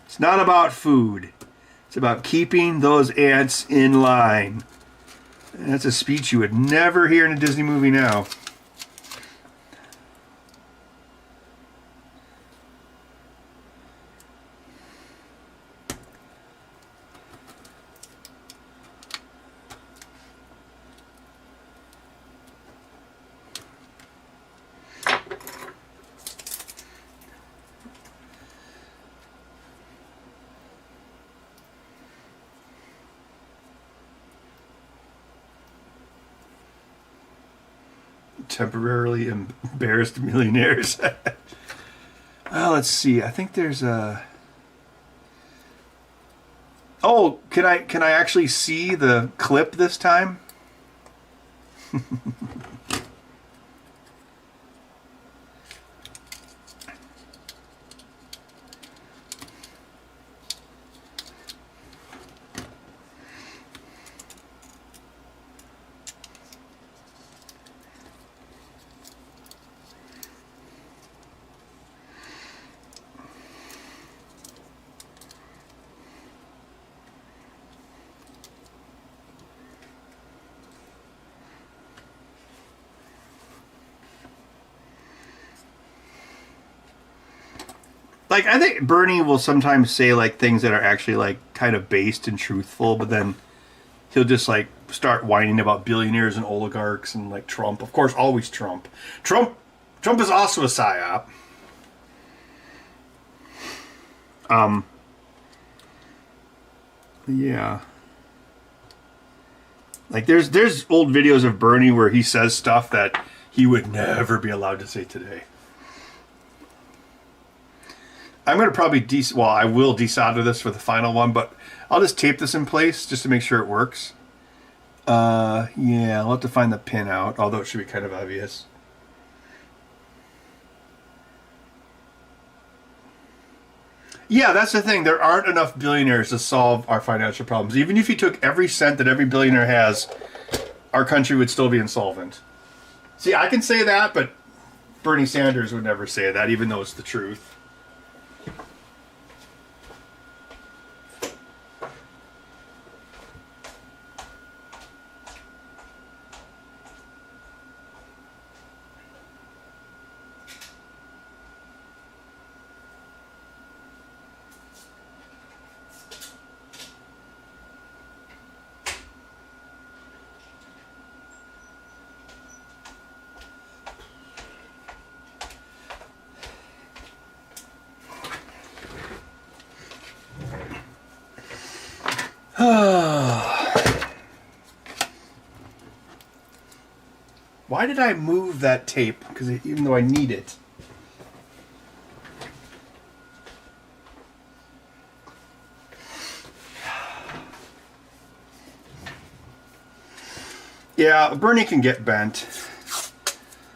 It's not about food. It's about keeping those ants in line. And that's a speech you would never hear in a Disney movie now. Temporarily embarrassed millionaires. Well, let's see. I think there's a. Oh, can I actually see the clip this time? Like, I think Bernie will sometimes say, like, things that are actually, like, kind of based and truthful, but then he'll just, like, start whining about billionaires and oligarchs and, like, Trump. Of course, always Trump. Trump is also a psyop. Yeah. Like, there's old videos of Bernie where he says stuff that he would never be allowed to say today. I'm going to probably I will desolder this for the final one, but I'll just tape this in place just to make sure it works. Yeah, I'll have to find the pin out, although it should be kind of obvious. Yeah, that's the thing. There aren't enough billionaires to solve our financial problems. Even if you took every cent that every billionaire has, our country would still be insolvent. See, I can say that, but Bernie Sanders would never say that, even though it's the truth. Why did I move that tape? Because even though I need it. Yeah, Bernie can get bent.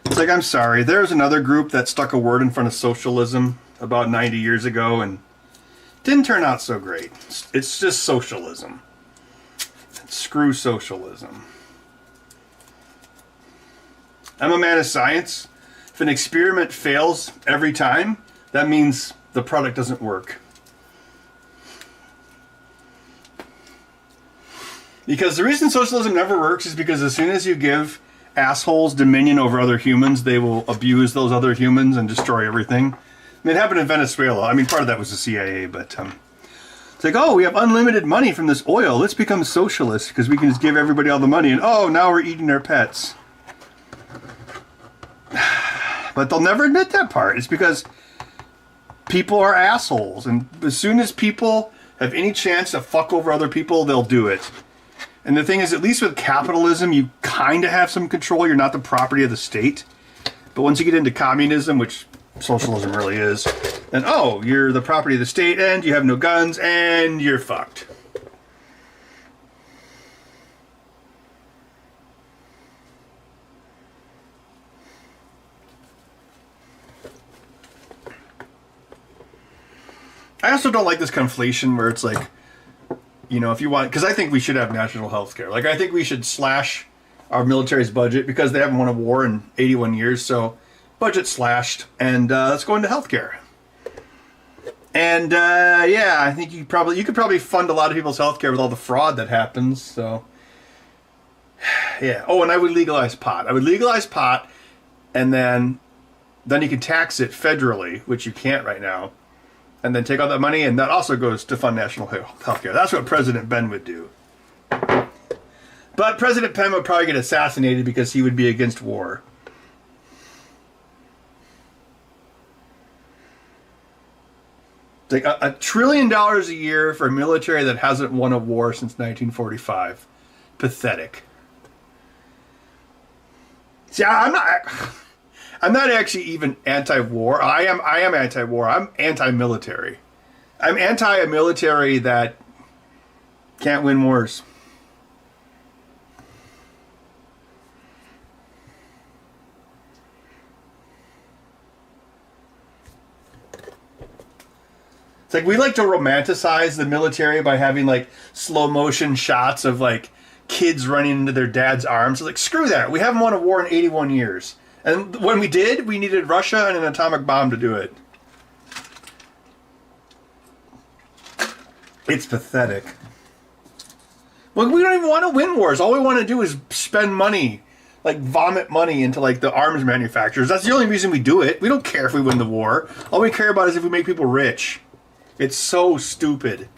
It's like, I'm sorry, there's another group that stuck a word in front of socialism about 90 years ago and didn't turn out so great. It's just socialism. Screw socialism. I'm a man of science. If an experiment fails every time, that means the product doesn't work. Because the reason socialism never works is because as soon as you give assholes dominion over other humans, they will abuse those other humans and destroy everything. I mean, it happened in Venezuela. I mean, part of that was the CIA, but it's like, oh, we have unlimited money from this oil. Let's become socialist because we can just give everybody all the money. And oh, now we're eating our pets. But they'll never admit that part. It's because people are assholes. And as soon as people have any chance to fuck over other people, they'll do it. And the thing is, at least with capitalism, you kind of have some control. You're not the property of the state. But once you get into communism, which socialism really is, then, oh, you're the property of the state, and you have no guns, and you're fucked. I also don't like this conflation where it's like, you know, if you want, because I think we should have national health care. Like, I think we should slash our military's budget because they haven't won a war in 81 years. So, budget slashed, and let's go into health care. And yeah, I think you could probably fund a lot of people's health care with all the fraud that happens. So, yeah. Oh, and I would legalize pot. I would legalize pot, and then you can tax it federally, which you can't right now. And then take all that money, and that also goes to fund national health care. That's what President Ben would do. But President Penn would probably get assassinated because he would be against war. It's like $1 trillion a year for a military that hasn't won a war since 1945. Pathetic. See, I'm not actually even anti-war. I am anti-war. I'm anti-military. I'm anti a military that can't win wars. It's like we like to romanticize the military by having like slow motion shots of like kids running into their dad's arms. It's like, screw that. We haven't won a war in 81 years. And when we did, we needed Russia and an atomic bomb to do it. It's pathetic. Well, we don't even want to win wars. All we want to do is spend money, like vomit money into like the arms manufacturers. That's the only reason we do it. We don't care if we win the war. All we care about is if we make people rich. It's so stupid.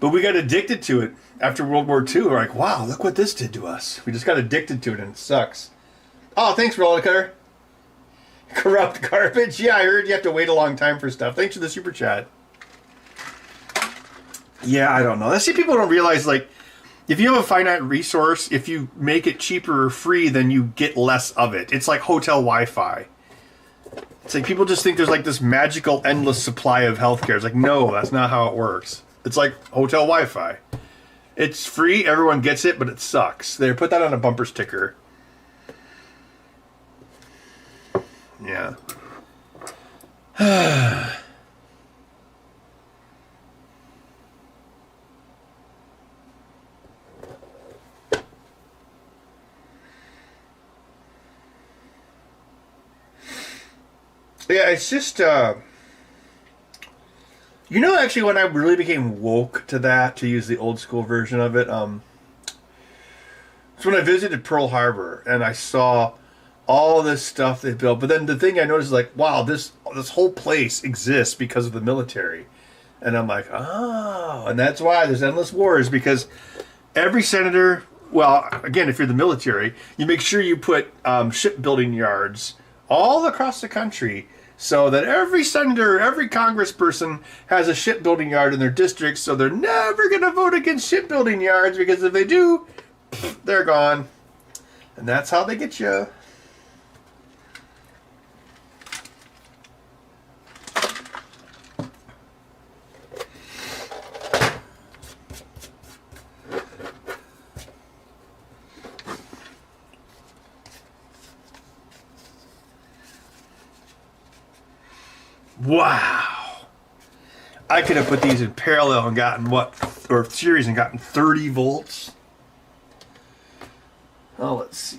But we got addicted to it after World War II. We're like, wow, look what this did to us. We just got addicted to it and it sucks. Oh, thanks, Roller Cutter. Corrupt garbage. Yeah, I heard you have to wait a long time for stuff. Thanks for the super chat. Yeah, I don't know. I see people don't realize, like, if you have a finite resource, if you make it cheaper or free, then you get less of it. It's like hotel Wi-Fi. It's like people just think there's like this magical endless supply of healthcare. It's like, no, that's not how it works. It's like hotel Wi-Fi. It's free, everyone gets it, but it sucks. They put that on a bumper sticker. Yeah. Yeah, it's just, you know, actually, when I really became woke to that, to use the old school version of it, it's when I visited Pearl Harbor and I saw all this stuff they built. But then the thing I noticed is like, wow, this whole place exists because of the military. And I'm like, oh, and that's why there's endless wars, because every senator, well, again, if you're the military, you make sure you put shipbuilding yards all across the country so that every senator, every congressperson has a shipbuilding yard in their district, so they're never going to vote against shipbuilding yards, because if they do, they're gone. And that's how they get you. Wow. I could have put these in parallel and gotten or series and gotten 30 volts. Oh, let's see.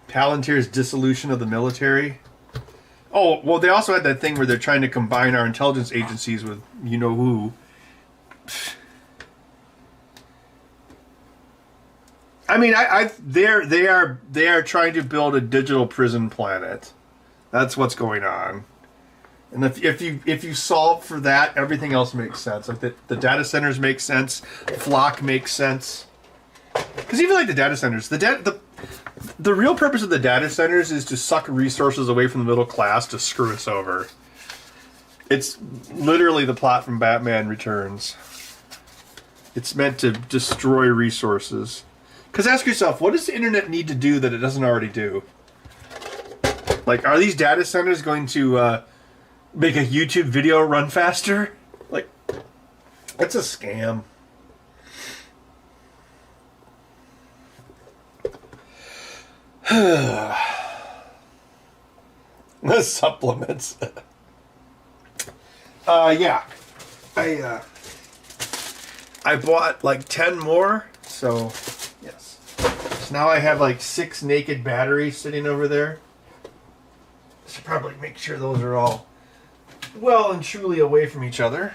Palantir's dissolution of the military. Oh, well, they also had that thing where they're trying to combine our intelligence agencies with you-know-who. I mean, they are trying to build a digital prison planet. That's what's going on. And if you solve for that, everything else makes sense. Like the data centers make sense, Flock makes sense. Because even like the data centers, the real purpose of the data centers is to suck resources away from the middle class to screw us over. It's literally the plot from Batman Returns. It's meant to destroy resources. Because ask yourself, what does the internet need to do that it doesn't already do? Like, are these data centers going to make a YouTube video run faster? Like, that's a scam. The supplements. Yeah. I bought like 10 more, so yes. So now I have like 6 naked batteries sitting over there. Should probably make sure those are all well and truly away from each other.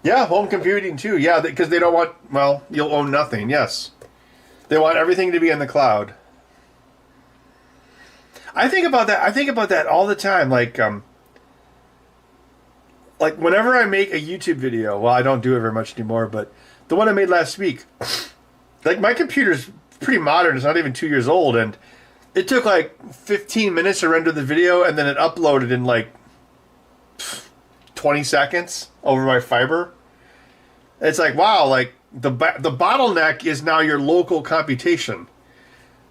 Yeah, home computing too. Yeah, because they don't want, well, you'll own nothing. Yes. They want everything to be in the cloud. I think about that all the time. Like whenever I make a YouTube video, well, I don't do it very much anymore, but the one I made last week, like my computer's pretty modern. It's not even 2 years old, and it took like 15 minutes to render the video, and then it uploaded in like 20 seconds over my fiber. It's like, wow, like the bottleneck is now your local computation.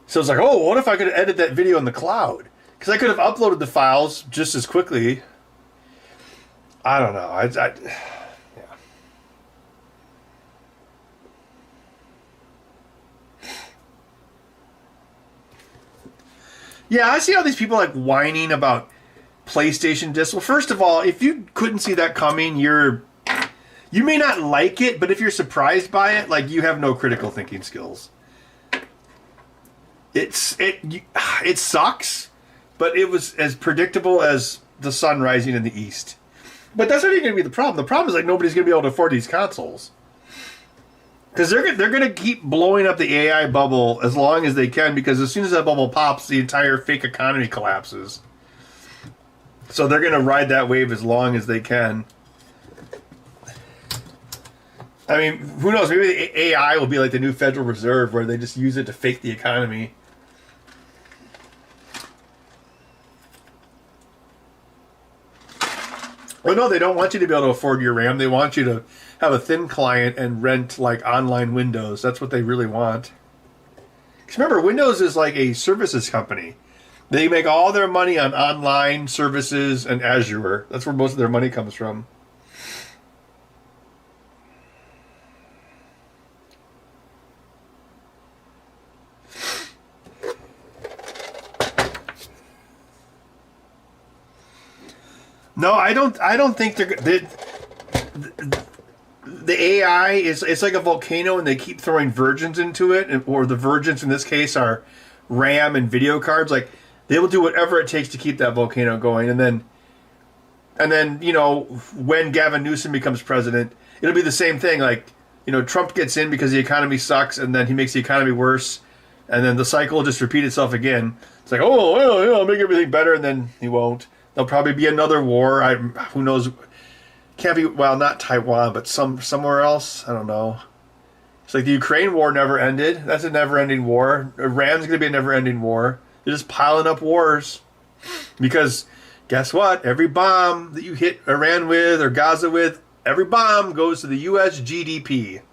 So it's like, oh, what if I could edit that video in the cloud? Because I could have uploaded the files just as quickly. I don't know. Yeah. Yeah, I see all these people like whining about PlayStation discs. Well, first of all, if you couldn't see that coming, you may not like it, but if you're surprised by it, like, you have no critical thinking skills. It sucks, but it was as predictable as the sun rising in the east. But that's not even going to be the problem. The problem is, like, nobody's going to be able to afford these consoles. Because they're going to keep blowing up the AI bubble as long as they can, because as soon as that bubble pops, the entire fake economy collapses. So they're going to ride that wave as long as they can. I mean, who knows? Maybe the AI will be like the new Federal Reserve, where they just use it to fake the economy. Well, no, they don't want you to be able to afford your RAM. They want you to have a thin client and rent, like, online Windows. That's what they really want. Because remember, Windows is like a services company. They make all their money on online services and Azure. That's where most of their money comes from. No, I don't think the AI it's like a volcano, and they keep throwing virgins into it, or the virgins in this case are RAM and video cards. Like, they will do whatever it takes to keep that volcano going, and then when Gavin Newsom becomes president, it'll be the same thing. Like, Trump gets in because the economy sucks, and then he makes the economy worse, and then the cycle will just repeat itself again. It's like, oh, well, I'll make everything better, and then he won't. There'll probably be another war. Who knows? Can't be, well, not Taiwan, but somewhere else. I don't know. It's like the Ukraine war never ended. That's a never-ending war. Iran's going to be a never-ending war. They're just piling up wars. Because guess what? Every bomb that you hit Iran with or Gaza with, every bomb goes to the U.S. GDP.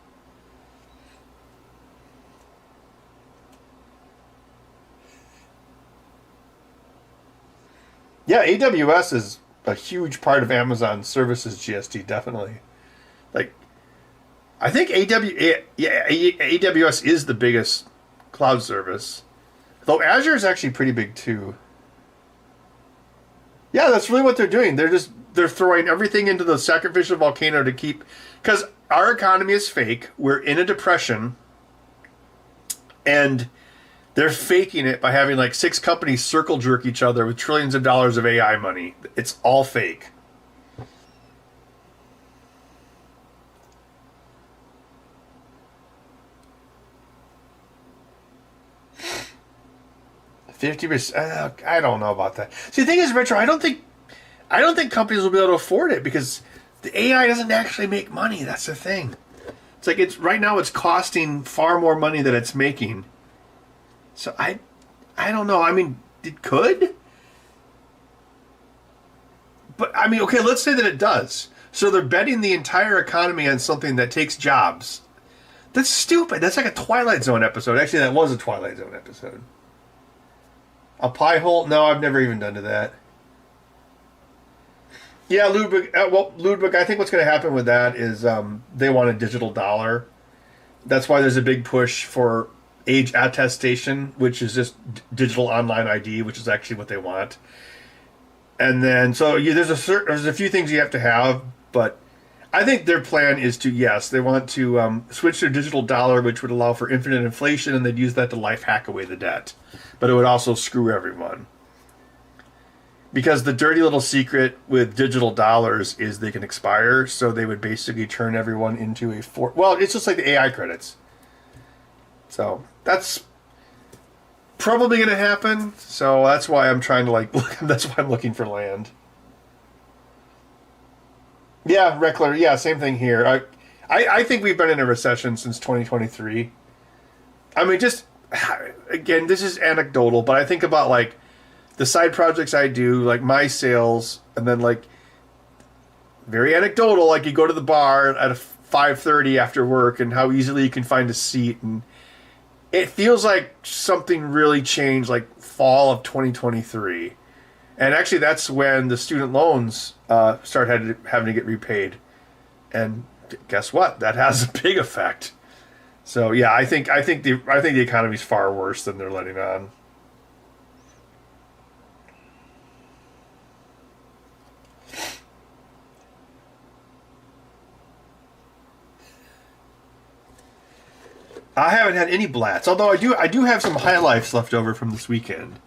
Yeah, AWS is a huge part of Amazon services GST, definitely. Like, I think AWS is the biggest cloud service. Though Azure is actually pretty big too. Yeah, that's really what they're doing. They're throwing everything into the sacrificial volcano to keep, because our economy is fake. We're in a depression, and they're faking it by having like 6 companies circle jerk each other with trillions of dollars of AI money. It's all fake. $50%. I don't know about that. See, the thing is, Retro, I don't think companies will be able to afford it because the AI doesn't actually make money. That's the thing. It's like right now it's costing far more money than it's making. So I don't know. I mean, it could. But I mean, okay, let's say that it does. So they're betting the entire economy on something that takes jobs. That's stupid. That's like a Twilight Zone episode. Actually, that was a Twilight Zone episode. A pie hole? No, I've never even done to that. Yeah, Ludwig. Ludwig, I think what's going to happen with that is they want a digital dollar. That's why there's a big push for age attestation, which is just digital online ID, which is actually what they want. And then, so there's a few things you have to have, but I think their plan is to, yes, they want to switch to a digital dollar, which would allow for infinite inflation, and they'd use that to life hack away the debt. But it would also screw everyone. Because the dirty little secret with digital dollars is they can expire, so they would basically turn everyone into well, it's just like the AI credits. So that's probably going to happen. So that's why I'm trying to that's why I'm looking for land. Yeah, Reckler. Yeah, same thing here. I think we've been in a recession since 2023. I mean, just again, this is anecdotal, but I think about like the side projects I do, like my sales, and then like very anecdotal, like you go to the bar at 5:30 after work, and how easily you can find a seat, and it feels like something really changed, like fall of 2023. And actually, that's when the student loans started having to get repaid. And guess what? That has a big effect. So yeah, I think the economy's far worse than they're letting on. I haven't had any blats, although I do have some high lifes left over from this weekend.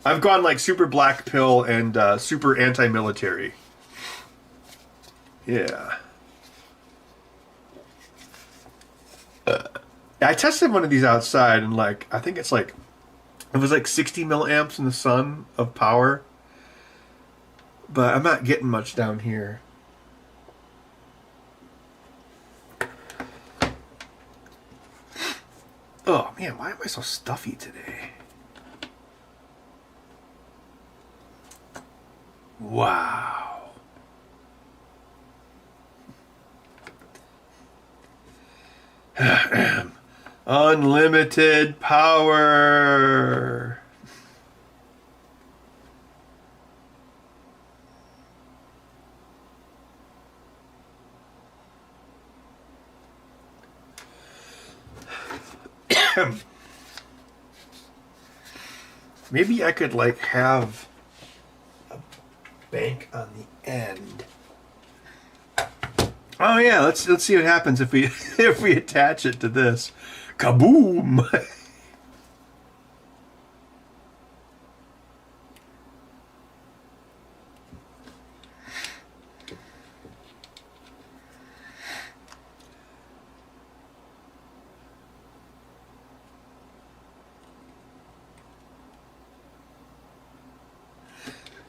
I've gone like super black pill and super anti-military. Yeah. I tested one of these outside, and like I think it was like 60 milliamps in the sun of power, but I'm not getting much down here. Oh man, why am I so stuffy today? Wow. Unlimited power. Maybe I could like have a bank on the end. Oh yeah, let's see what happens if we if we attach it to this. Kaboom!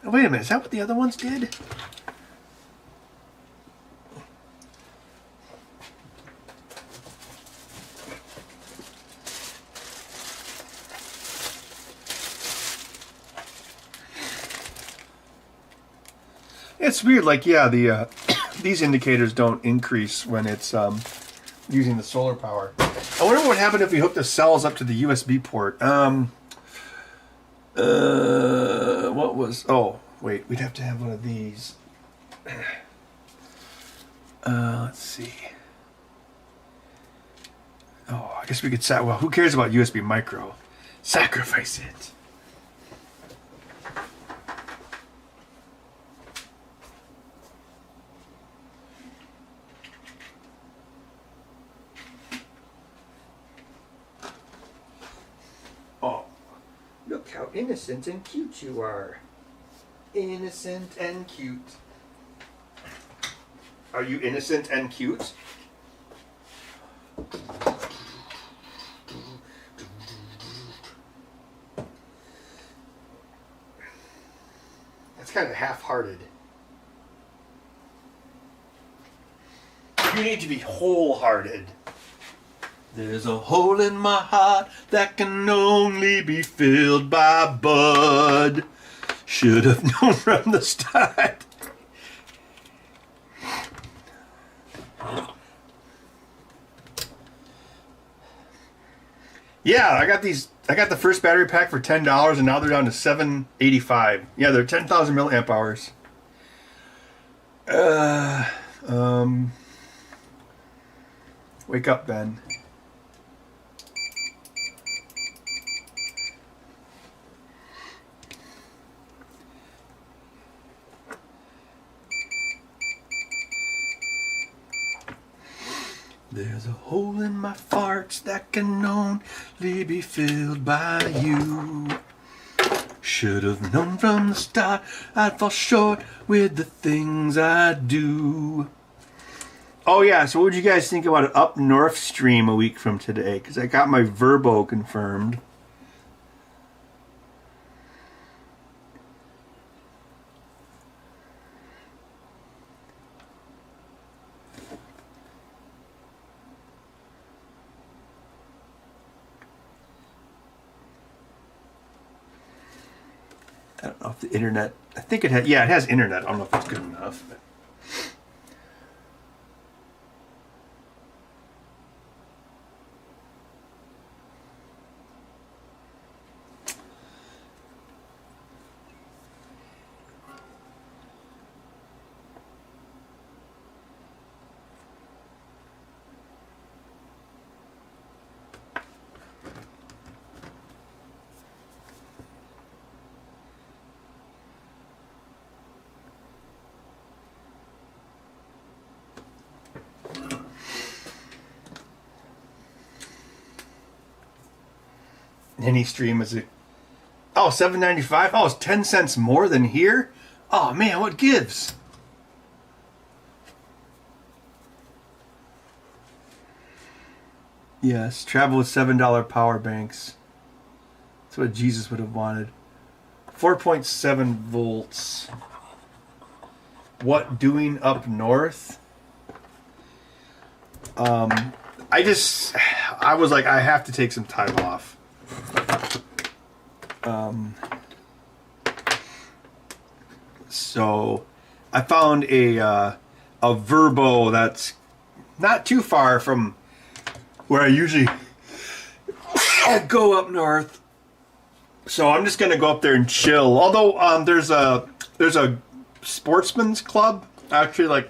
Oh, wait a minute, is that what the other ones did? It's weird, like, yeah, the these indicators don't increase when it's using the solar power. I wonder what would happen if we hooked the cells up to the USB port. What was... Oh, wait, we'd have to have one of these. Let's see. Oh, I guess we could well, who cares about USB micro? Sacrifice it. Oh, look how innocent and cute you are. Innocent and cute. Are you innocent and cute? That's kind of half-hearted. You need to be wholehearted. There's a hole in my heart that can only be filled by Bud. Should have known from the start. Yeah, I got the first battery pack for $10 and now they're down to $7.85. Yeah, they're 10,000 milliamp hours. Wake up, Ben. There's a hole in my farts that can only be filled by you. Should have known from the start I'd fall short with the things I do. Oh yeah, so what would you guys think about an Up North stream a week from today? Because I got my Verbo confirmed. I don't know if the internet... I think it has... Yeah, it has internet. I don't know if it's good enough. But. Any stream is it? Oh, $7.95. Oh, it's 10 cents more than here. Oh man, what gives? Yes, travel with $7 power banks. That's what Jesus would have wanted. 4.7 volts. What doing up north? I was like, I have to take some time off. So I found a Verbo that's not too far from where I usually go up north. So I'm just gonna go up there and chill. Although there's a sportsman's club actually like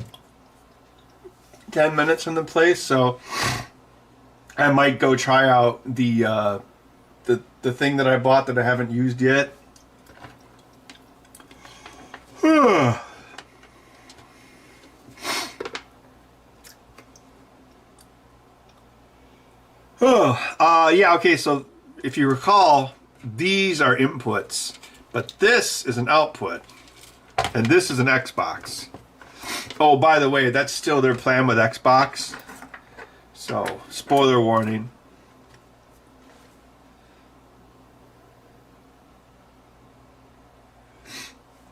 10 minutes from the place, so I might go try out the thing that I bought that I haven't used yet. Yeah, okay, so if you recall, these are inputs, but this is an output, and this is an Xbox. Oh, by the way, that's still their plan with Xbox. So, spoiler warning.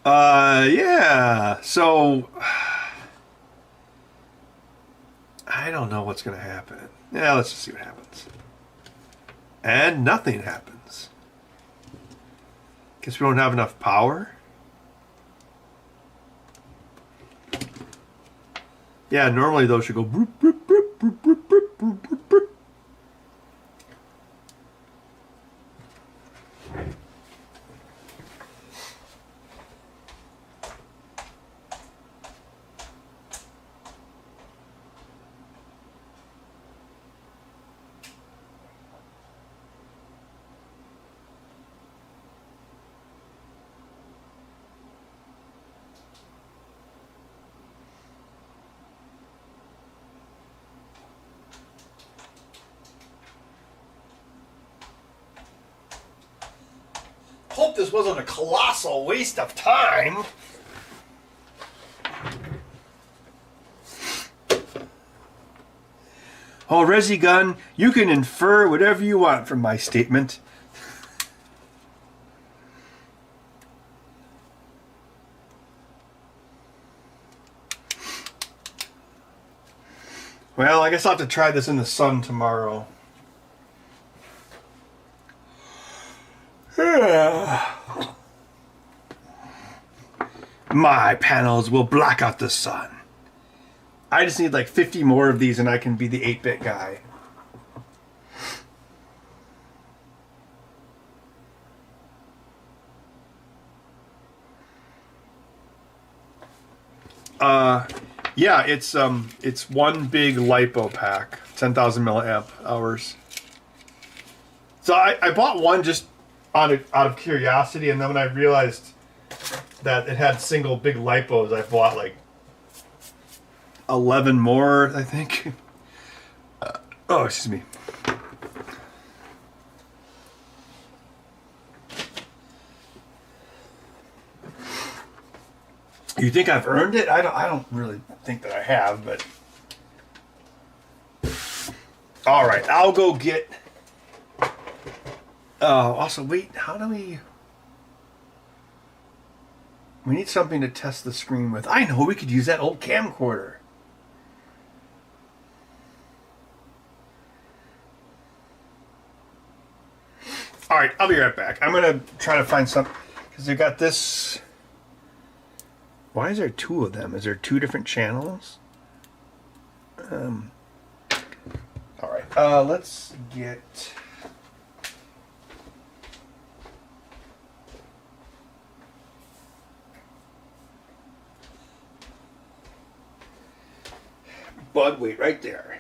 Yeah, so I don't know what's gonna happen. Yeah, let's just see what happens. And nothing happens. Guess we don't have enough power. Yeah, normally those should go broop, broop, broop, broop, broop, broop, broop, broop, broop. hope this wasn't a colossal waste of time. Oh, Resi Gun, you can infer whatever you want from my statement. Well, I guess I'll have to try this in the sun tomorrow. My panels will block out the sun. I just need like 50 more of these and I can be the 8-bit guy. Yeah, it's one big lipo pack, 10,000 milliamp hours. So I bought one just out of curiosity, and then when I realized that it had single big lipos, I bought like 11 more, I think. Oh, excuse me. You think I've earned it? I don't really think that I have, but all right, I'll go get. Also, wait, how do we? We need something to test the screen with. I know, we could use that old camcorder. All right, I'll be right back. I'm gonna try to find some because they got this. Why is there two of them? Is there two different channels? All right, let's get. Bud, wait right there.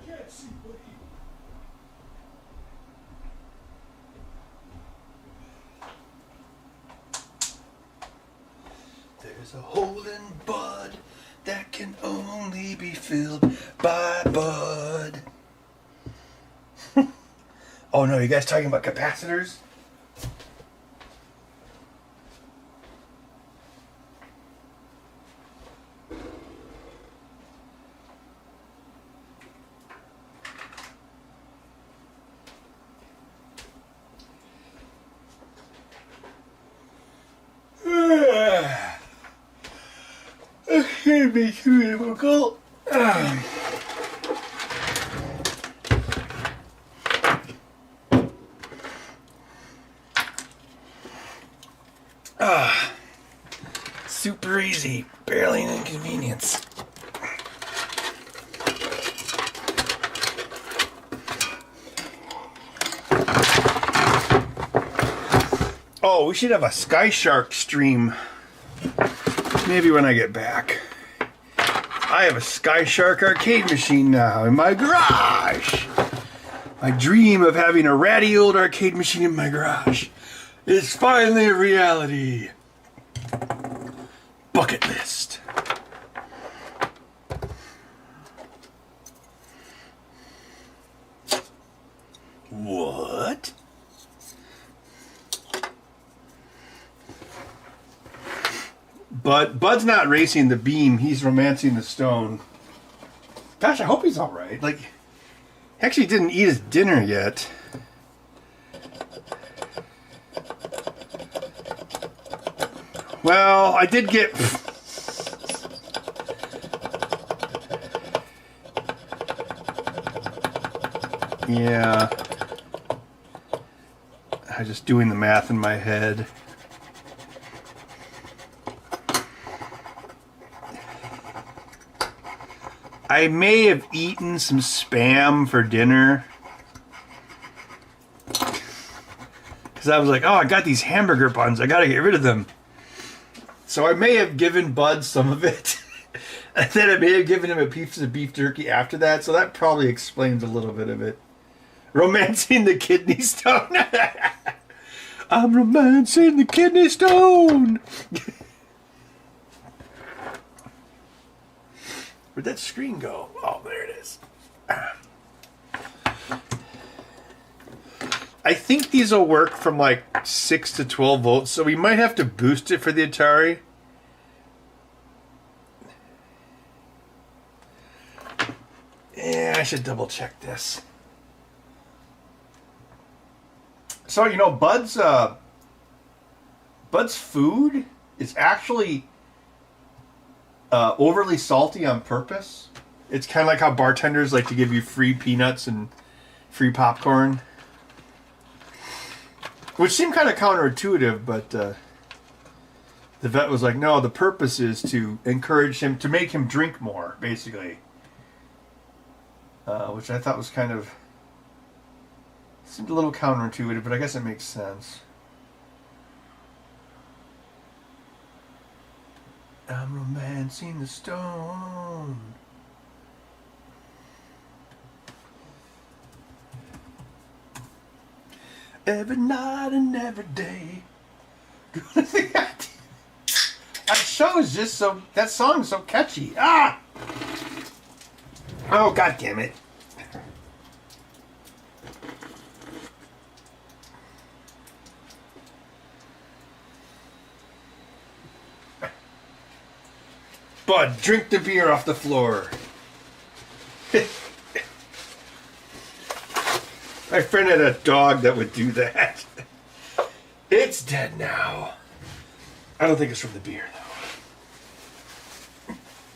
Can't see what There's a hole in Bud that can only be filled by Bud. Oh no, you guys talking about capacitors? It'd be too difficult. super easy. Barely an inconvenience. Oh, we should have a Sky Shark stream. Maybe when I get back. I have a Sky Shark arcade machine now in my garage. My dream of having a ratty old arcade machine in my garage is finally a reality. Bucket list. What? But Bud's not racing the beam, he's romancing the stone. Gosh, I hope he's alright. Like, he actually didn't eat his dinner yet. Well, I did get... Yeah. I'm just doing the math in my head. I may have eaten some Spam for dinner. Because I was like, oh, I got these hamburger buns. I got to get rid of them. So I may have given Bud some of it. And then I may have given him a piece of beef jerky after that. So that probably explains a little bit of it. Romancing the kidney stone. I'm romancing the kidney stone. Where'd that screen go? Oh, there it is. I think these will work from like 6 to 12 volts, so we might have to boost it for the Atari. Yeah, I should double check this. So, you know, Bud's food is actually overly salty on purpose. It's kind of like how bartenders like to give you free peanuts and free popcorn. Which seemed kind of counterintuitive, but the vet was like, no, the purpose is to encourage him, to make him drink more, basically. Which I thought was kind of... seemed a little counterintuitive, but I guess it makes sense. I'm romancing the stone. Every night and every day. That show is just so... that song is so catchy. Ah! Oh, God damn it. Bud, drink the beer off the floor. My friend had a dog that would do that. It's dead now. I don't think it's from the beer, though.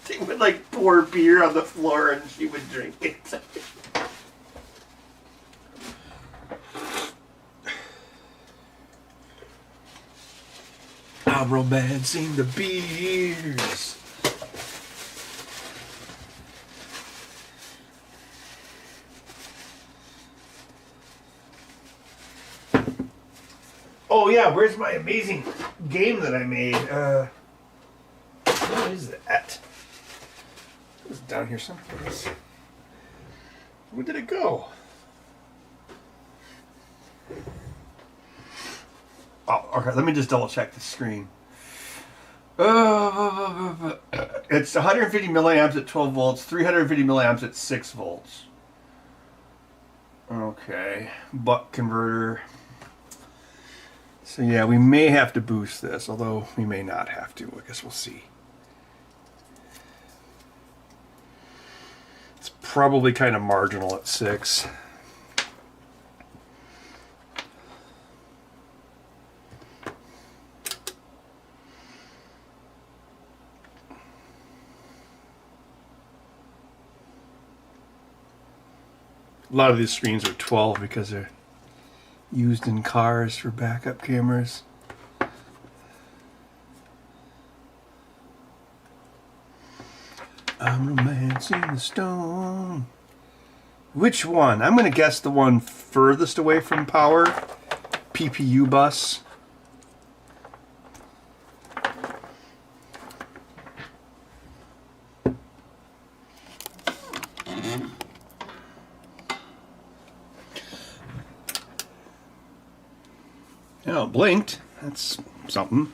They would, like, pour beer on the floor and she would drink it. I'm romancing the beers. Oh yeah, where's my amazing game that I made? What is that? It was down here someplace. Where did it go? Oh, okay, let me just double check the screen. It's 150 milliamps at 12 volts, 350 milliamps at 6 volts. Okay, buck converter. So yeah, we may have to boost this, although we may not have to. I guess we'll see. It's probably kind of marginal at 6. A lot of these screens are 12 because they're used in cars for backup cameras. I'm romancing the stone. Which one? I'm going to guess the one furthest away from power. PPU bus. Oh, it blinked. That's something.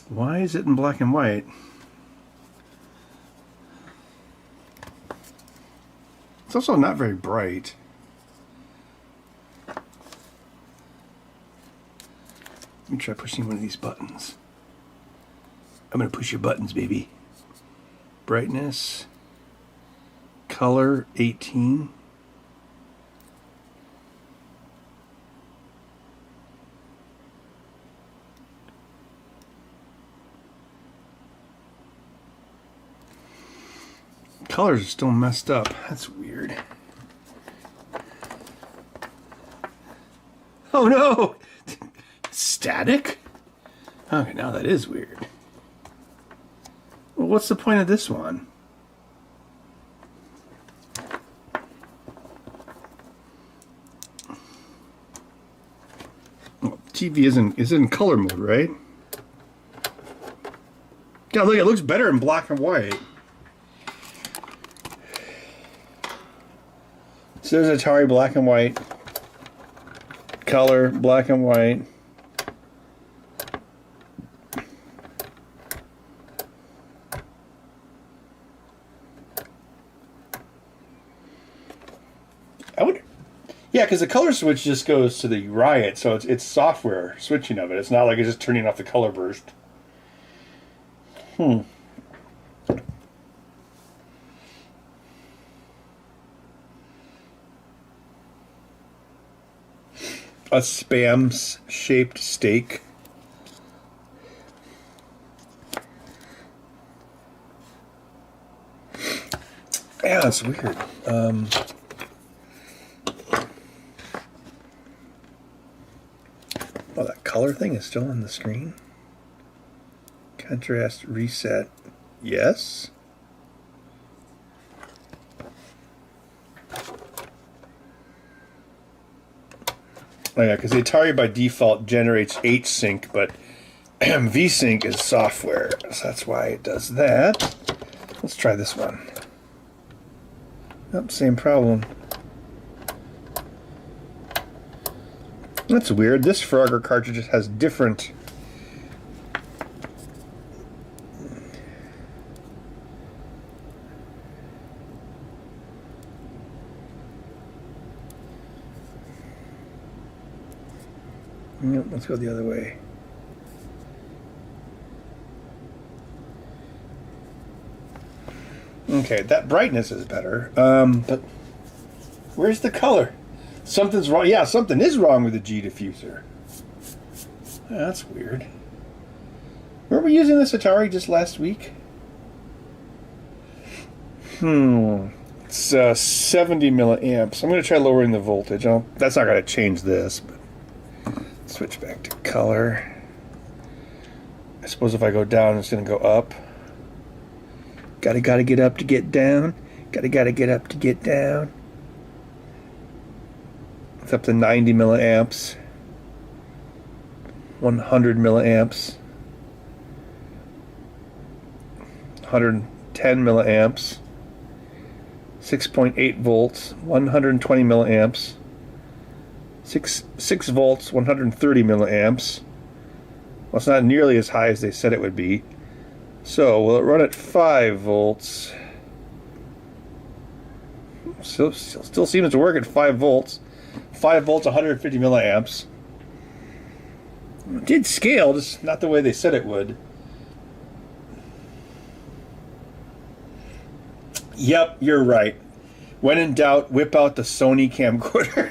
Why is it in black and white? It's also not very bright. Let me try pushing one of these buttons. I'm going to push your buttons, baby. Brightness. Color 18. Colors are still messed up. That's weird. Oh no! Static? Okay, now that is weird. Well, what's the point of this one? Well, TV is in color mode, right? God, look, it looks better in black and white. So there's Atari black and white, color black and white. Yeah, because the color switch just goes to the Riot, so it's software switching of it. It's not like it's just turning off the color burst. A spam-shaped steak. Yeah, that's weird. Oh, that color thing is still on the screen. Contrast reset. Yes. Oh yeah, because the Atari by default generates H-Sync, but V-Sync is software, so that's why it does that. Let's try this one. Nope, same problem. That's weird. This Frogger cartridge has different... Nope, let's go the other way. Okay, that brightness is better. But where's the color? Something's wrong. Yeah, something is wrong with the G diffuser. Yeah, that's weird. Were we using this Atari just last week? It's 70 milliamps. I'm going to try lowering the voltage. That's not going to change this. But switch back to color. I suppose if I go down, it's going to go up. Gotta get up to get down. Gotta get up to get down. It's up to 90 milliamps. 100 milliamps. 110 milliamps. 6.8 volts. 120 milliamps. 6 volts. 130 milliamps. Well, it's not nearly as high as they said it would be. So, will it run at 5 volts? Still seems to work at 5 volts. 5 volts, 150 milliamps. It did scale, just not the way they said it would. Yep, you're right. When in doubt, whip out the Sony camcorder.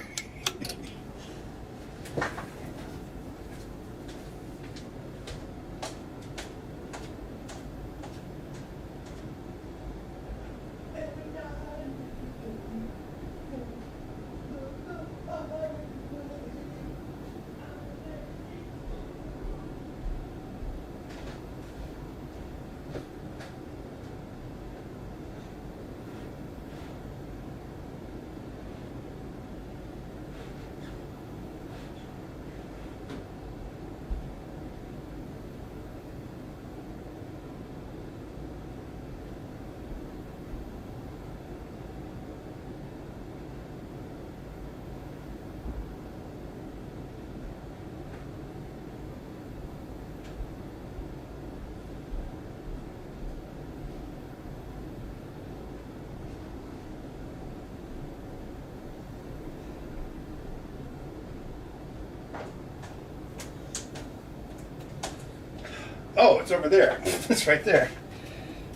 Oh, it's over there. It's right there.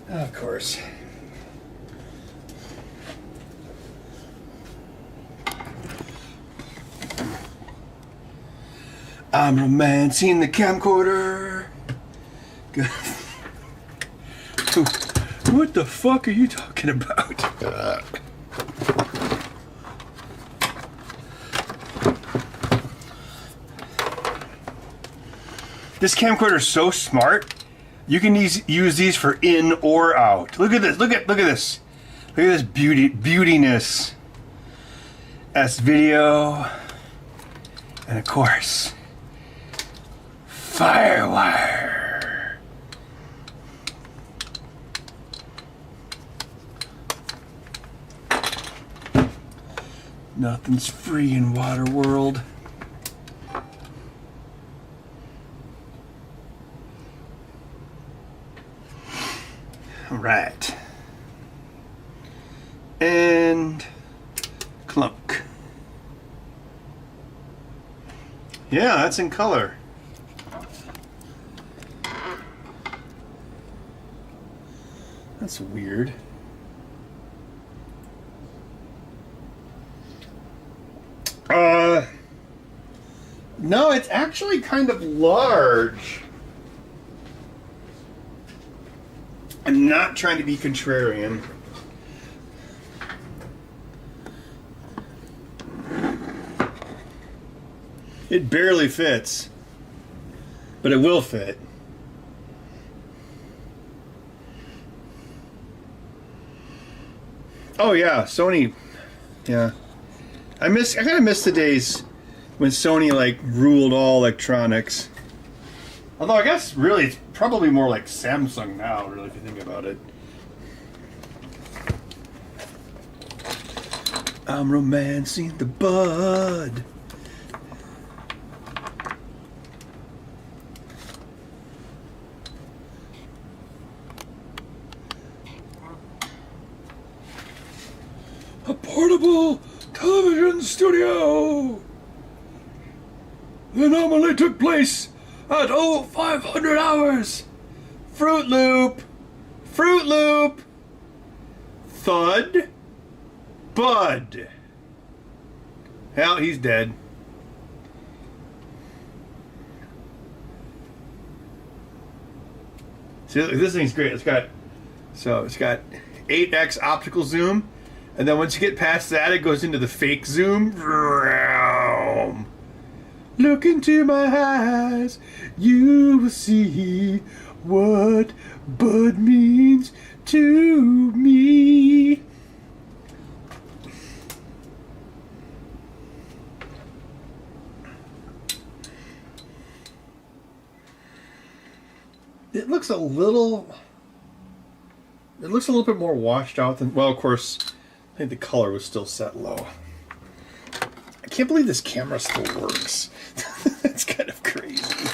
Of course. I'm romancing the camcorder. What the fuck are you talking about? This camcorder is so smart. You can use these for in or out. Look at this. Look at this. Look at this beautiness. S video, and of course, Firewire. Nothing's free in Waterworld. All right. And clunk. Yeah, that's in color. That's weird. No, it's actually kind of large. I'm not trying to be contrarian. It barely fits, but it will fit. Oh yeah, Sony. Yeah, I kind of miss the days when Sony like ruled all electronics. Although I guess really it's probably more like Samsung now, really, if you think about it. I'm romancing the bud. A portable television studio. The anomaly took place at 0500 hours. Fruit Loop. Fruit Loop. Thud. Bud. Hell, he's dead. See, this thing's great. It's got 8x optical zoom, and then once you get past that, it goes into the fake zoom. Look into my eyes, you will see what Bud means to me. It looks a little bit more washed out than, well, of course, I think the color was still set low. I can't believe this camera still works. That's kind of crazy.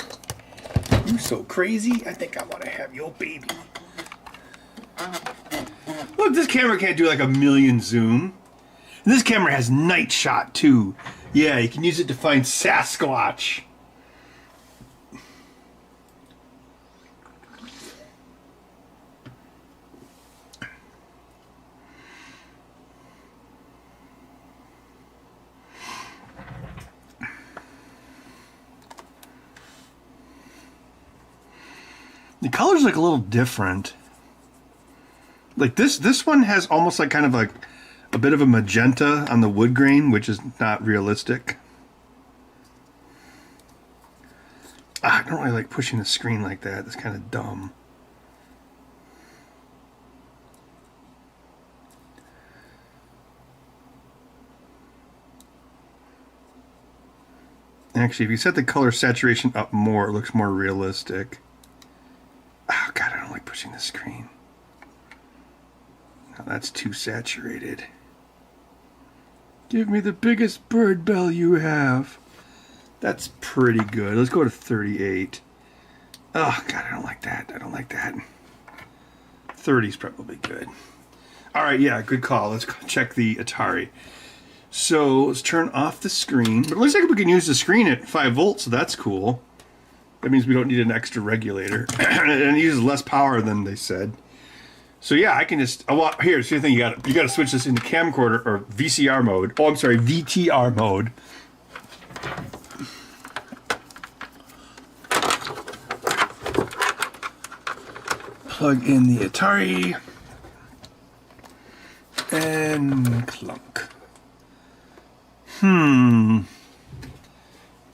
You so crazy, I think I want to have your baby. Look, this camera can't do like a million zoom. And this camera has night shot too. Yeah, you can use it to find Sasquatch. The colors look a little different. Like this one has almost like kind of like a bit of a magenta on the wood grain, which is not realistic. I don't really like pushing the screen like that. That's kind of dumb. Actually, if you set the color saturation up more, it looks more realistic. Oh god, I don't like pushing the screen. No, that's too saturated. Give me the biggest bird bell you have. That's pretty good. Let's go to 38. Oh god, I don't like that. I don't like that. 30's probably good. Alright, yeah, good call. Let's check the Atari. So let's turn off the screen. But it looks like we can use the screen at 5 volts, so that's cool. That means we don't need an extra regulator. And it uses less power than they said. So yeah, I can just, well, here's the thing, you got to switch this into camcorder or VCR mode. Oh, I'm sorry, VTR mode. Plug in the Atari and clunk.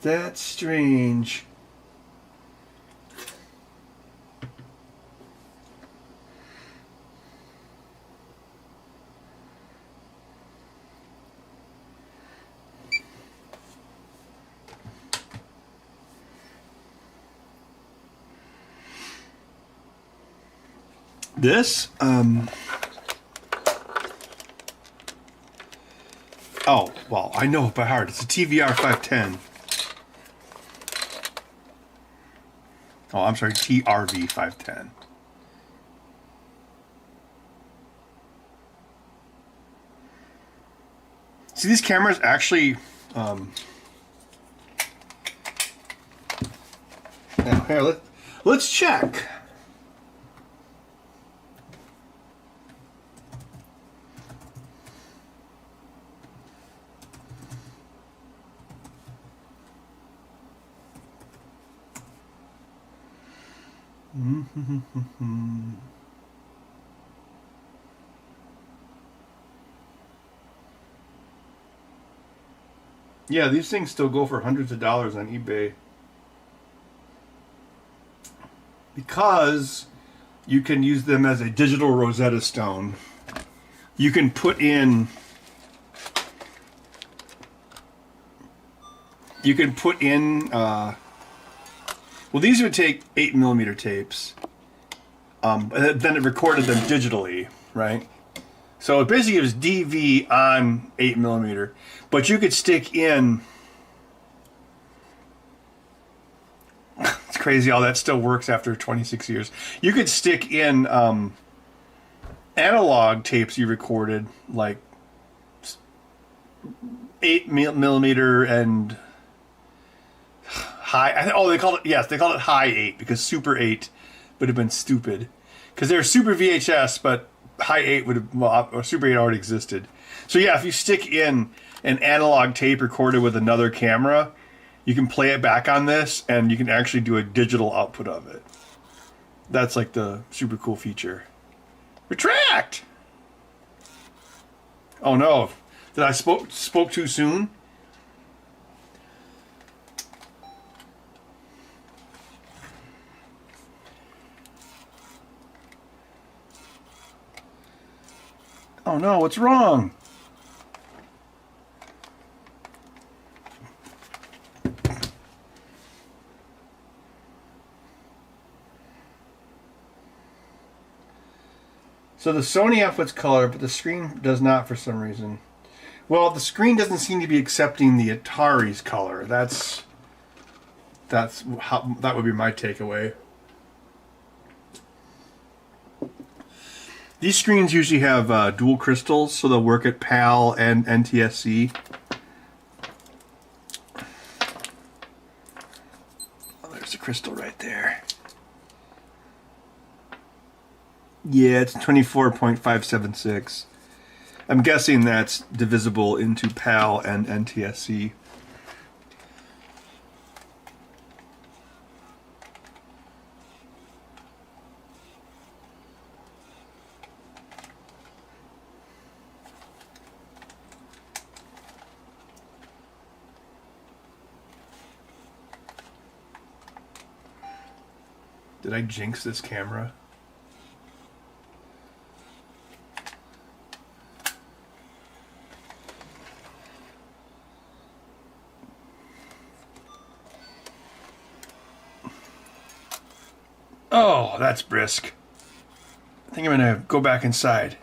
That's strange. This, oh, well, I know it by heart. It's a TVR 510. Oh, I'm sorry, TRV 510. See, these cameras actually, now, here, let's check. Yeah, these things still go for hundreds of dollars on eBay. Because you can use them as a digital Rosetta Stone. You can put in... well, these would take 8mm tapes. And then it recorded them digitally, right? So it basically was DV on 8mm. But you could stick in... It's crazy how that still works after 26 years. You could stick in analog tapes you recorded, like 8mm and high... Oh, they called it... Yes, they called it high 8 because Super 8 would have been stupid. Because they were Super VHS, but high 8 would have... Well, or Super 8 already existed. So yeah, if you stick in an analog tape recorded with another camera, you can play it back on this, and you can actually do a digital output of it. That's like the super cool feature. Retract! Oh no. Did I spoke too soon? Oh no, what's wrong? So the Sony outputs color, but the screen does not for some reason. Well, the screen doesn't seem to be accepting the Atari's color. That's how that would be my takeaway. These screens usually have dual crystals, so they'll work at PAL and NTSC. Oh, there's a crystal right there. Yeah, it's 24.576. I'm guessing that's divisible into PAL and NTSC. Did I jinx this camera? Oh, that's brisk. I think I'm gonna go back inside.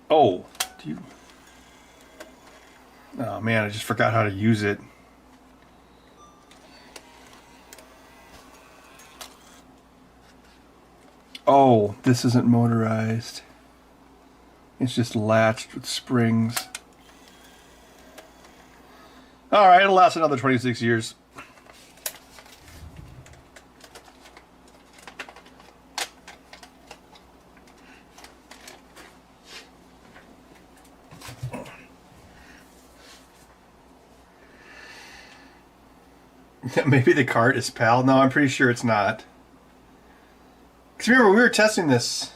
Oh, oh man, I just forgot how to use it. Oh, this isn't motorized. It's just latched with springs. Alright, it'll last another 26 years. Maybe the cart is PAL. No, I'm pretty sure it's not. Because remember, we were testing this.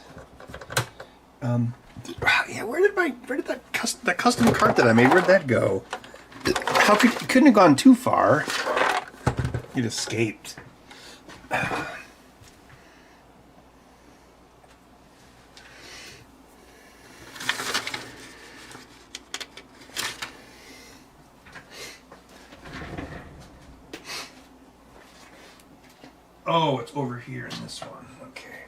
Yeah, where did that custom cart that I made? Where'd that go? It couldn't have gone too far. It escaped. Oh, it's over here in this one. Okay.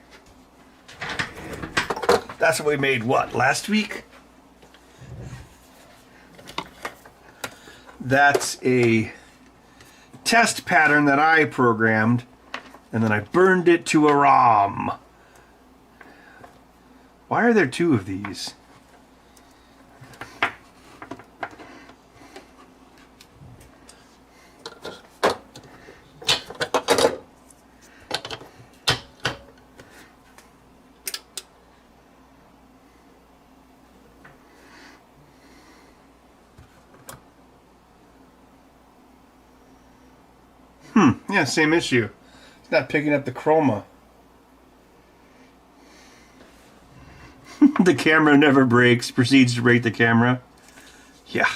That's what we made, what, last week? That's a test pattern that I programmed, and then I burned it to a ROM. Why are there two of these? Yeah, same issue. It's not picking up the chroma. The camera never breaks. Proceeds to break the camera. Yeah.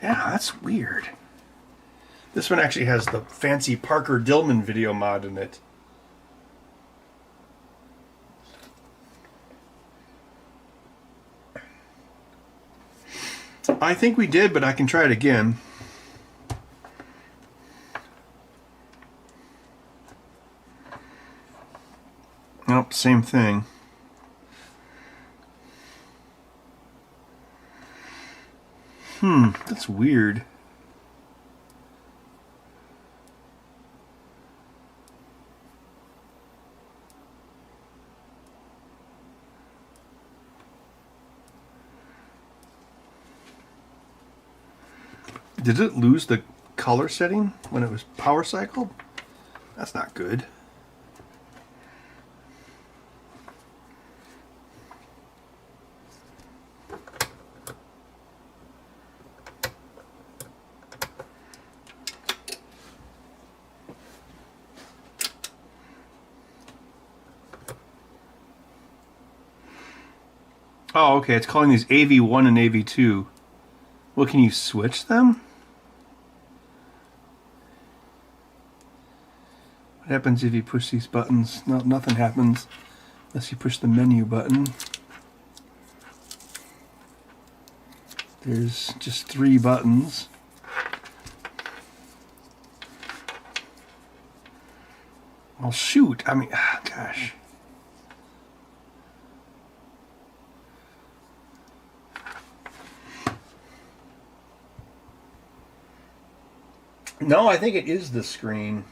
Yeah, that's weird. This one actually has the fancy Parker Dillman video mod in it. I think we did, but I can try it again. Nope, same thing. That's weird. Did it lose the color setting when it was power cycled? That's not good. Oh, okay. It's calling these AV1 and AV2. Well, can you switch them? What happens if you push these buttons? No, nothing happens unless you push the menu button. There's just 3 buttons. Well, shoot. I mean, gosh. No, I think it is the screen.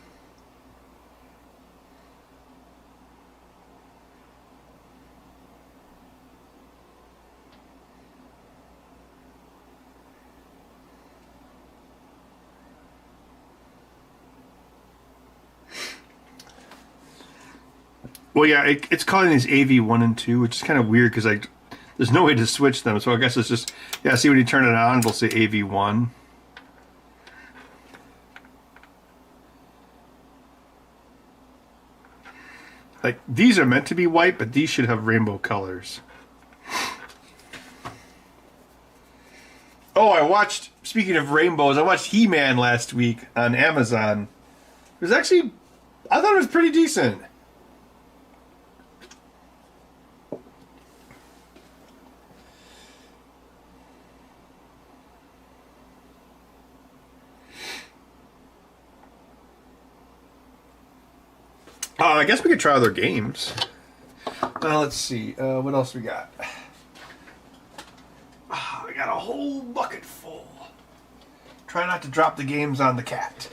Well, yeah, it's calling these AV1 and 2, which is kind of weird because there's no way to switch them. So I guess it's just, yeah, see when you turn it on, it'll say AV1. Like, these are meant to be white, but these should have rainbow colors. Oh, I watched, speaking of rainbows, I watched He-Man last week on Amazon. It was actually, I thought it was pretty decent. I guess we could try other games. Let's see. What else we got? I got a whole bucket full. Try not to drop the games on the cat.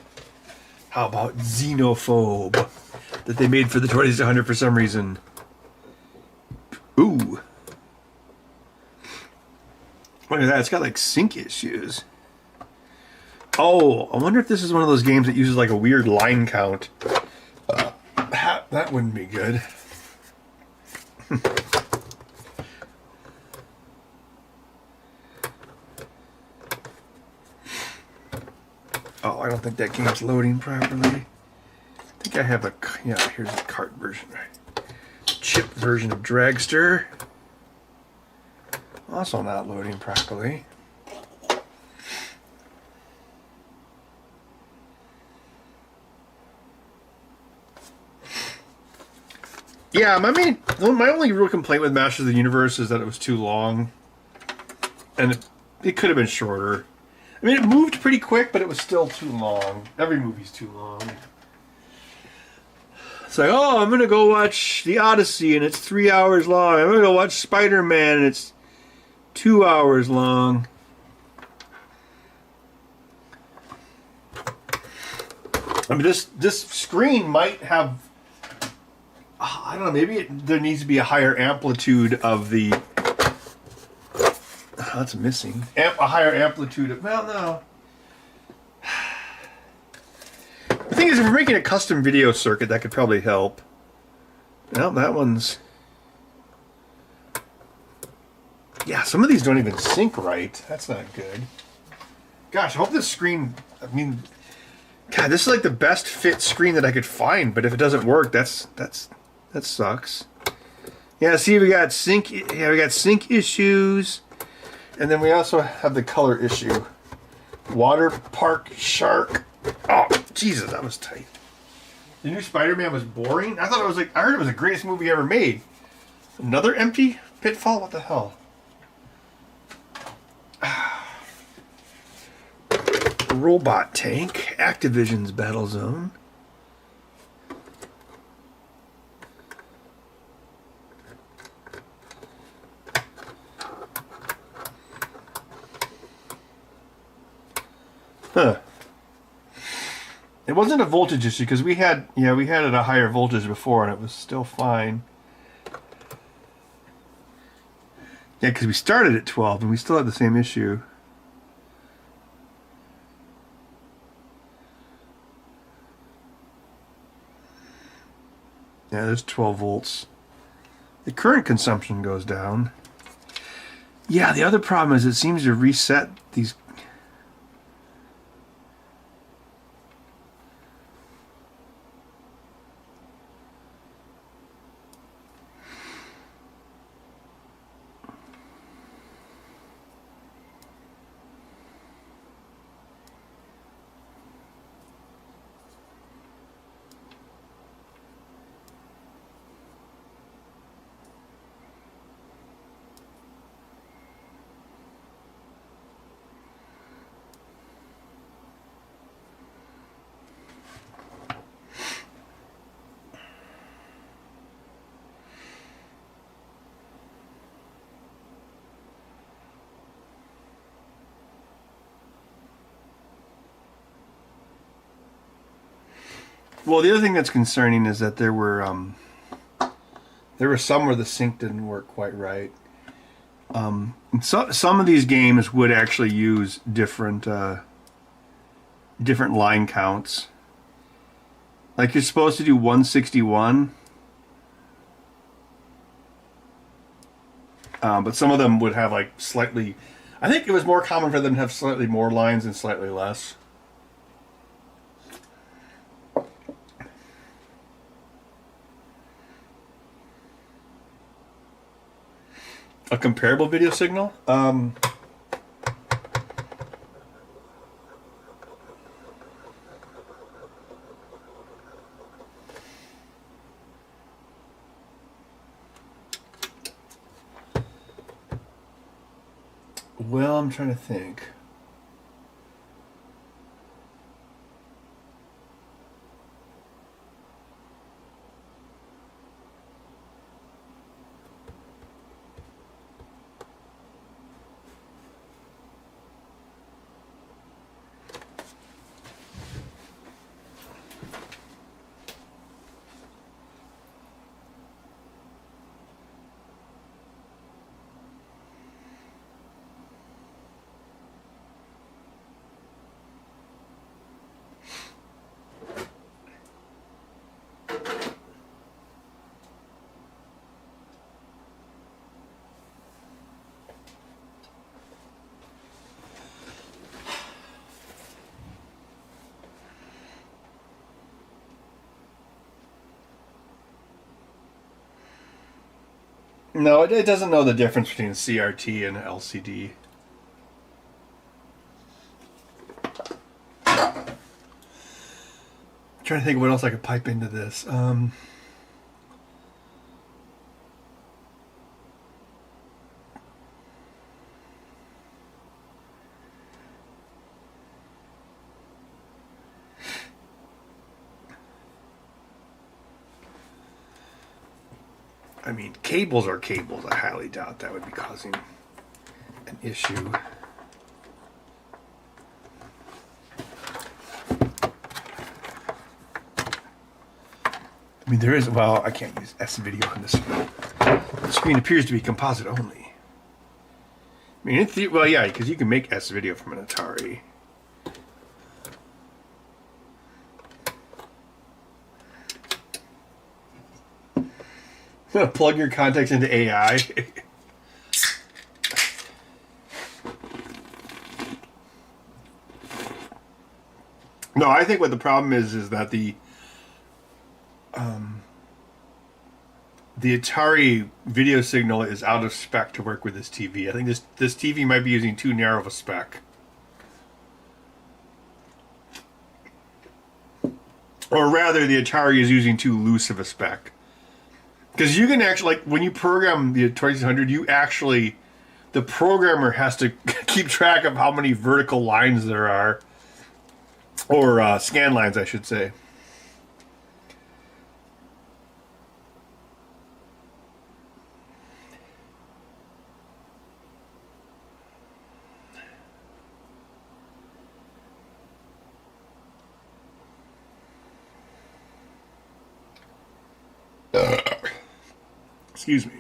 How about Xenophobe? That they made for the 2600 for some reason. Ooh. Look at that. It's got like sync issues. Oh, I wonder if this is one of those games that uses like a weird line count. That wouldn't be good. Oh, I don't think that game's loading properly. I think I have a... Yeah, here's the cart version. Chip version of Dragster. Also not loading properly. Yeah, my only real complaint with Masters of the Universe is that it was too long. And it could have been shorter. I mean, it moved pretty quick, but it was still too long. Every movie's too long. It's like, oh, I'm going to go watch The Odyssey, and it's 3 hours long. I'm going to go watch Spider-Man, and it's 2 hours long. I mean, this screen might have... I don't know, maybe there needs to be a higher amplitude of the... that's missing. A higher amplitude of... Well, no. The thing is, if we're making a custom video circuit, that could probably help. Well, that one's... Yeah, some of these don't even sync right. That's not good. Gosh, I hope this screen... I mean... God, this is like the best fit screen that I could find, but if it doesn't work, that sucks. Yeah, see, we got sync issues, and then we also have the color issue. Water Park Shark. Oh, Jesus, that was tight. The new Spider-Man was boring. I heard it was the greatest movie ever made. Another empty Pitfall? What the hell? Robot Tank, Activision's Battlezone. Huh. It wasn't a voltage issue because we had it at a higher voltage before and it was still fine. Yeah, because we started at 12 and we still had the same issue. Yeah, there's 12 volts. The current consumption goes down. Yeah, the other problem is it seems to reset these. Well, the other thing that's concerning is that there were some where the sync didn't work quite right. Some of these games would actually use different line counts. Like you're supposed to do 161, but some of them would have like slightly. I think it was more common for them to have slightly more lines and slightly less. A comparable video signal? Well, I'm trying to think. No, it doesn't know the difference between CRT and LCD. I'm trying to think of what else I could pipe into this. I mean, cables are cables. I highly doubt that would be causing an issue. I mean, there is, well, I can't use S-video on this one. The screen appears to be composite only. I mean, well, yeah, because you can make S-video from an Atari. Plug your contacts into AI. No, I think what the problem is that the Atari video signal is out of spec to work with this TV. I think this TV might be using too narrow of a spec. Or rather, the Atari is using too loose of a spec. Because you can actually, like, when you program the 2600, you actually, the programmer has to keep track of how many vertical lines there are. Or scan lines, I should say. Excuse me.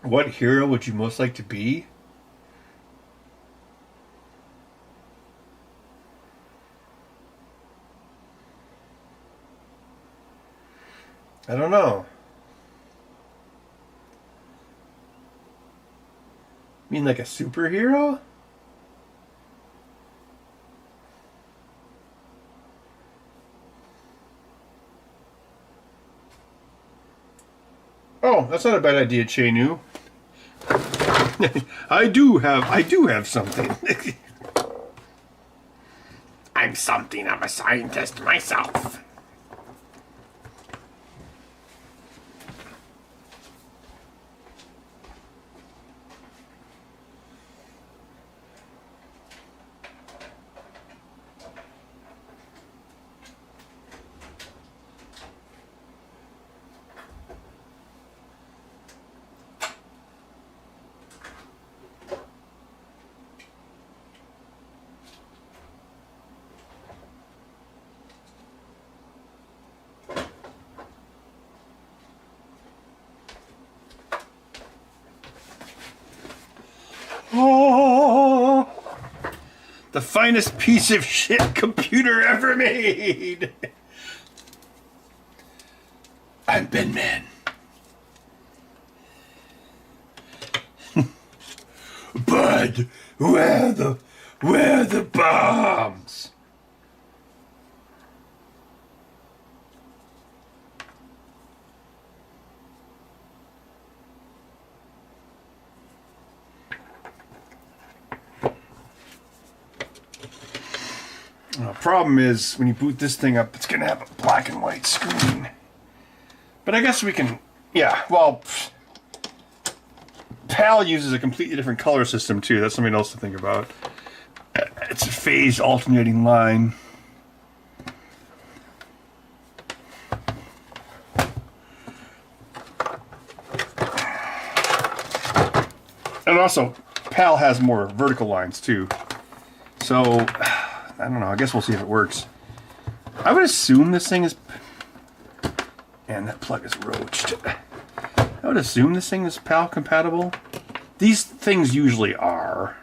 What hero would you most like to be? I don't know. You mean like a superhero? Oh, that's not a bad idea, Chenu. I do have something. I'm something. I'm a scientist myself. Oh, the finest piece of shit computer ever made. I'm Ben Man. Bud, where the bombs? Problem is, when you boot this thing up, it's going to have a black and white screen. But I guess we can, yeah, well, PAL uses a completely different color system too. That's something else to think about. It's a phase alternating line. And also, PAL has more vertical lines too. So, I don't know, I guess we'll see if it works. I would assume this thing is... And that plug is roached. I would assume this thing is PAL compatible. These things usually are.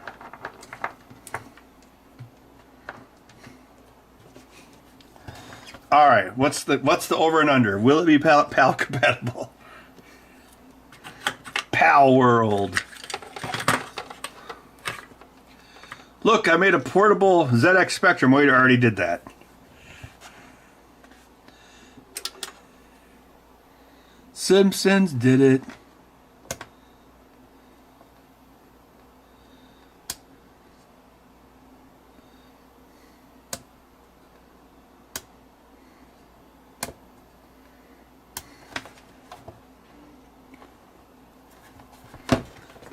All right, what's the over and under? Will it be PAL compatible? PAL World. Look, I made a portable ZX Spectrum. Wait, I already did that. Simpsons did it.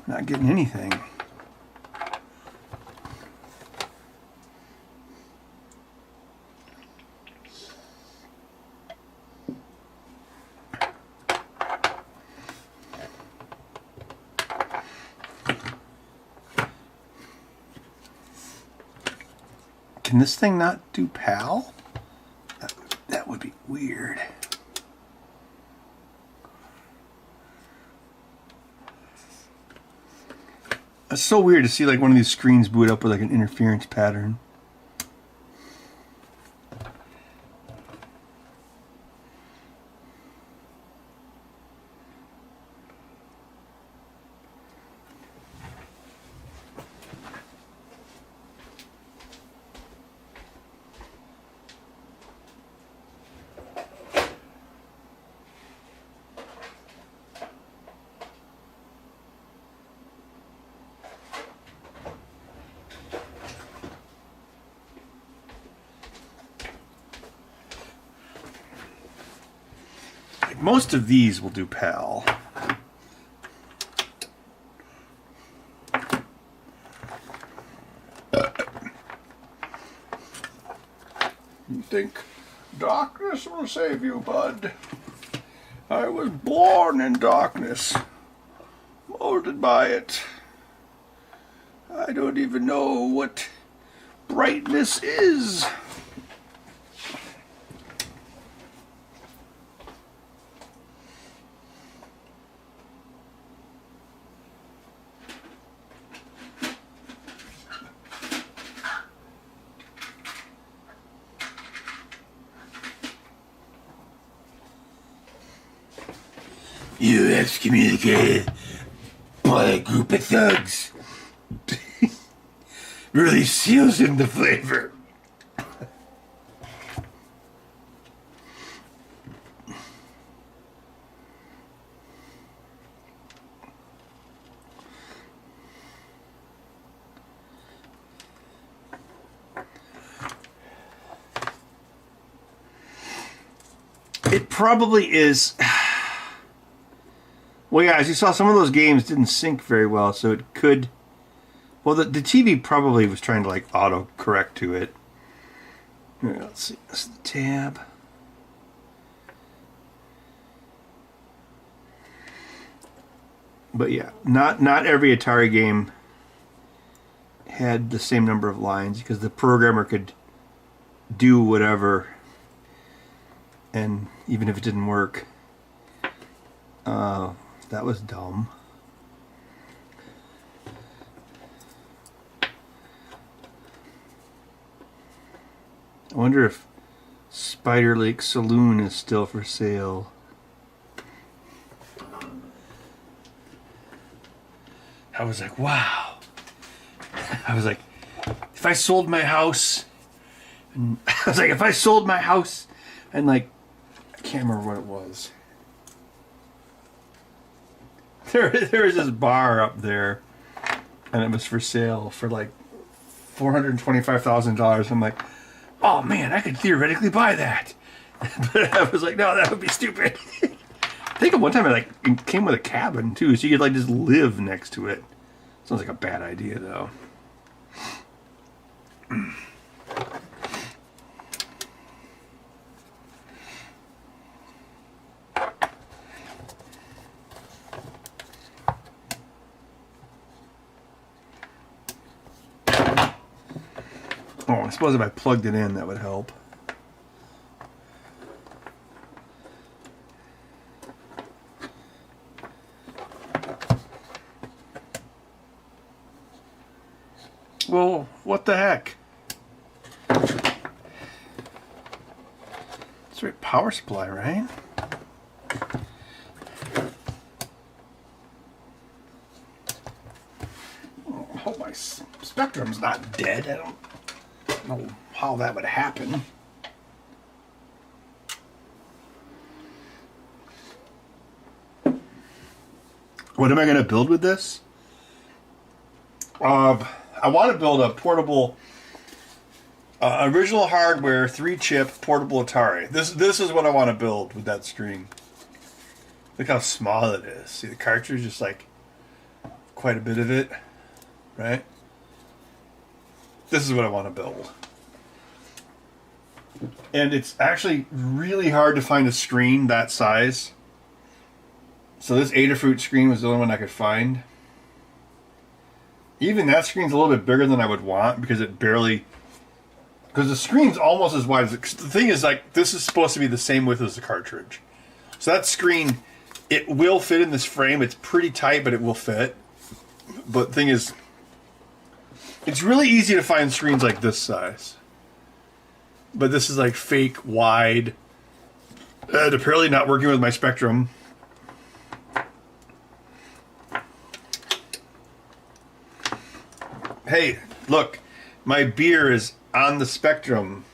Not getting anything. Can this thing not do PAL? That would be weird. It's so weird to see like one of these screens boot up with like an interference pattern. Most of these will do PAL. You think darkness will save you, bud? I was born in darkness, molded by it. I don't even know what brightness is. You excommunicated by a group of thugs. Really seals in the flavor. It probably is. Well, yeah, as you saw, some of those games didn't sync very well, so it could... Well, the TV probably was trying to, like, auto-correct to it. Here, let's see. This is the tab. But, yeah, not every Atari game had the same number of lines, because the programmer could do whatever, and even if it didn't work... that was dumb. I wonder if Spider Lake Saloon is still for sale. I was like, wow. I was like, if I sold my house, and I was like, if I sold my house, and like, I can't remember what it was. There was this bar up there, and it was for sale for like $425,000. I'm like, oh man, I could theoretically buy that. But I was like, no, that would be stupid. I think at one time it came with a cabin too, so you could like just live next to it. Sounds like a bad idea though. Oh, I suppose if I plugged it in, that would help. Well, what the heck? It's right, power supply, right? I hope my Spectrum's not dead. I don't know how that would happen. What am I going to build with this? I want to build a portable, original hardware, 3-chip portable Atari. This is what I want to build with that screen. Look how small it is. See the cartridge, just like quite a bit of it, right? This is what I want to build. And it's actually really hard to find a screen that size. So this Adafruit screen was the only one I could find. Even that screen's a little bit bigger than I would want because it barely... Because the screen's almost as wide as... The thing is, like, this is supposed to be the same width as the cartridge. So that screen, it will fit in this frame. It's pretty tight, but it will fit. But the thing is, it's really easy to find screens like this size. But this is like fake wide. And apparently not working with my Spectrum. Hey, look, my beer is on the Spectrum.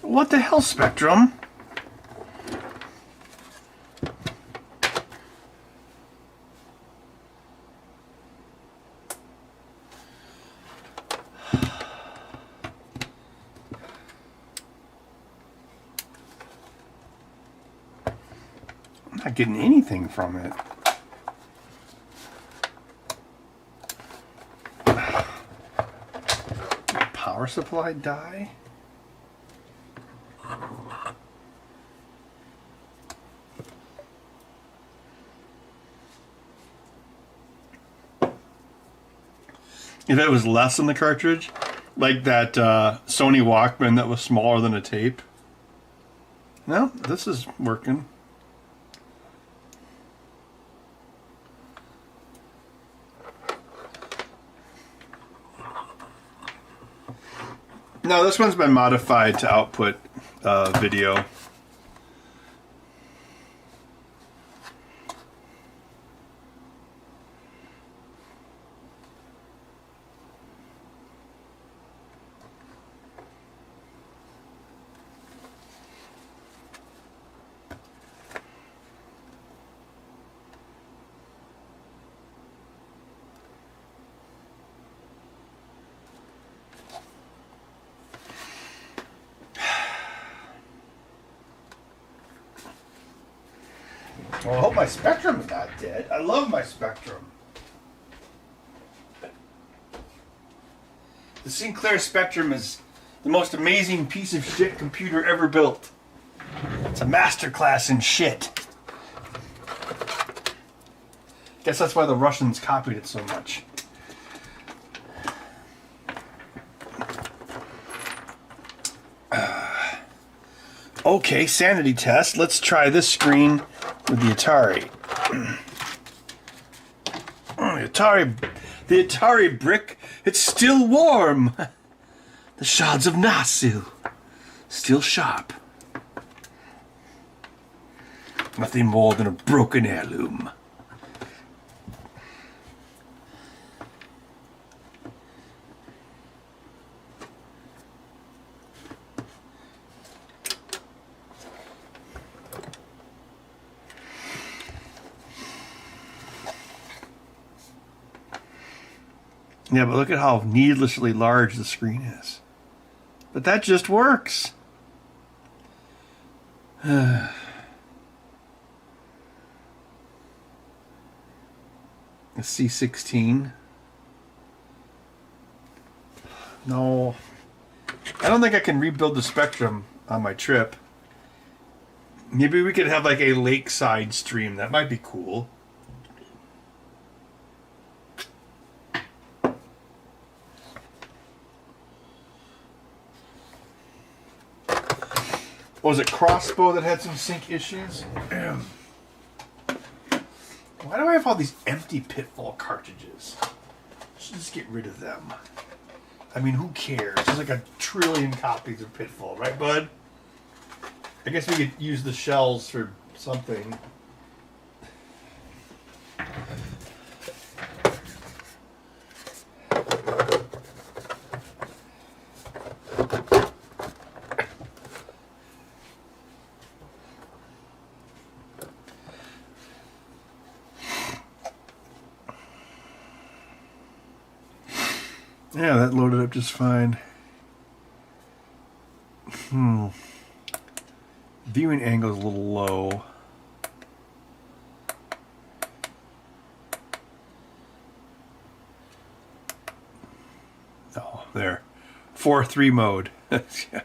What the hell, Spectrum? I'm not getting anything from it. Power supply die? If it was less than the cartridge, like that Sony Walkman that was smaller than a tape. No, this is working. No, this one's been modified to output video. Well, I hope my Spectrum's not dead. I love my Spectrum. The Sinclair Spectrum is the most amazing piece of shit computer ever built. It's a masterclass in shit. Guess that's why the Russians copied it so much. Okay, sanity test. Let's try this screen with the Atari. The Atari brick, it's still warm. The shards of Nasu, still sharp. Nothing more than a broken heirloom. Yeah, but look at how needlessly large the screen is. But that just works. A C16. No. I don't think I can rebuild the Spectrum on my trip. Maybe we could have like a lakeside stream. That might be cool. Was it Crossbow that had some sync issues? Why do I have all these empty Pitfall cartridges? I should just get rid of them. I mean, who cares? There's like 1 trillion copies of Pitfall, right, bud? I guess we could use the shells for something. Yeah, that loaded up just fine. Viewing angle is a little low. Oh, there. 4:3 mode. Yeah.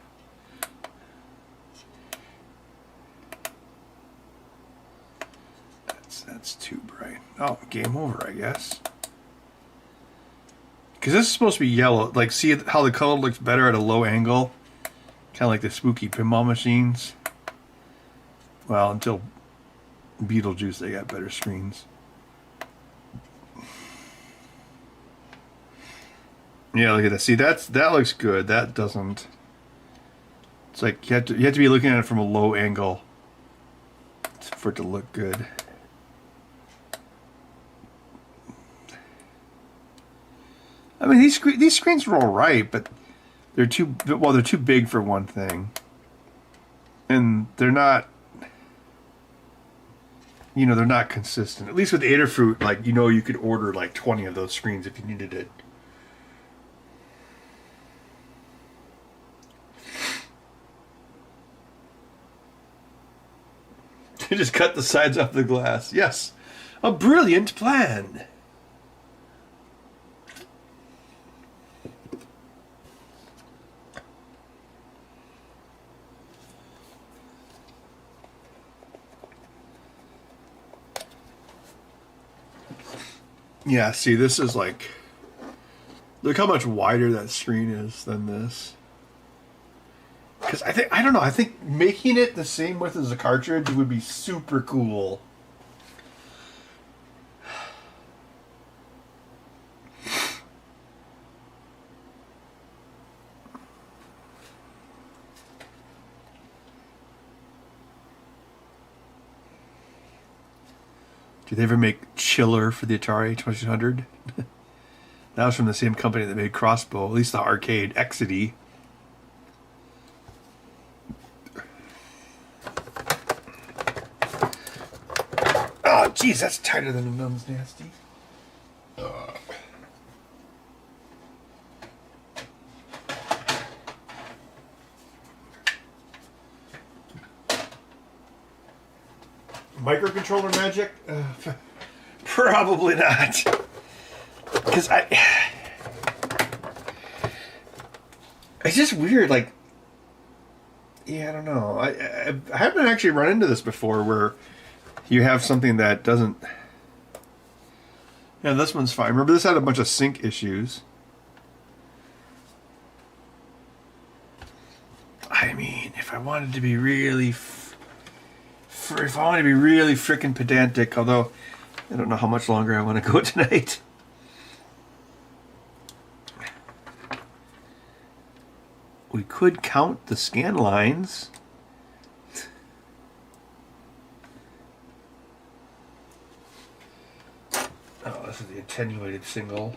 That's too bright. Oh, game over, I guess. Because this is supposed to be yellow. Like, see how the color looks better at a low angle? Kind of like the spooky pinball machines. Well, until Beetlejuice, they got better screens. Yeah, look at that. See, that looks good. That doesn't. It's like you have to be looking at it from a low angle for it to look good. I mean, these screens are all right, but they're too big for one thing, and they're not. You know, they're not consistent. At least with Adafruit, like, you know, you could order like 20 of those screens if you needed it. You just cut the sides off the glass. Yes, a brilliant plan. Yeah, see, this is like... Look how much wider that screen is than this. Because I don't know, I think making it the same width as a cartridge would be super cool. Did they ever make Chiller for the Atari 2600? That was from the same company that made Crossbow, at least the arcade, Exidy. Oh, jeez, that's tighter than a numb's nasty. Microcontroller magic? Probably not. Because it's just weird, like, yeah, I don't know. I haven't actually run into this before where you have something that doesn't... Yeah, this one's fine. Remember, this had a bunch of sync issues. I mean, if I wanted to be really... if I want to be really freaking pedantic, although I don't know how much longer I want to go tonight. We could count the scan lines. Oh, this is the attenuated signal.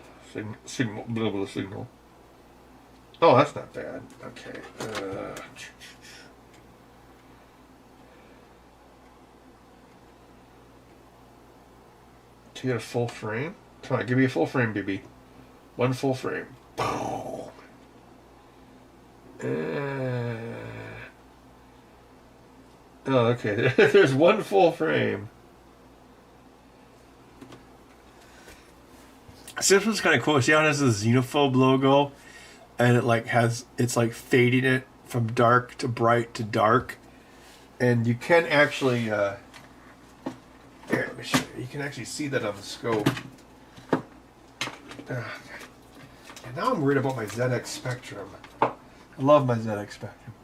Signal. Oh, that's not bad. Okay. To get a full frame? Come on, give me a full frame, baby. One full frame. Oh, okay. There's one full frame. So this one's kind of cool. See how it has the xenophobe logo, and it like it's like fading it from dark to bright to dark, and you can actually here, let me show you. You can actually see that on the scope. And now I'm worried about my ZX Spectrum. I love my ZX Spectrum.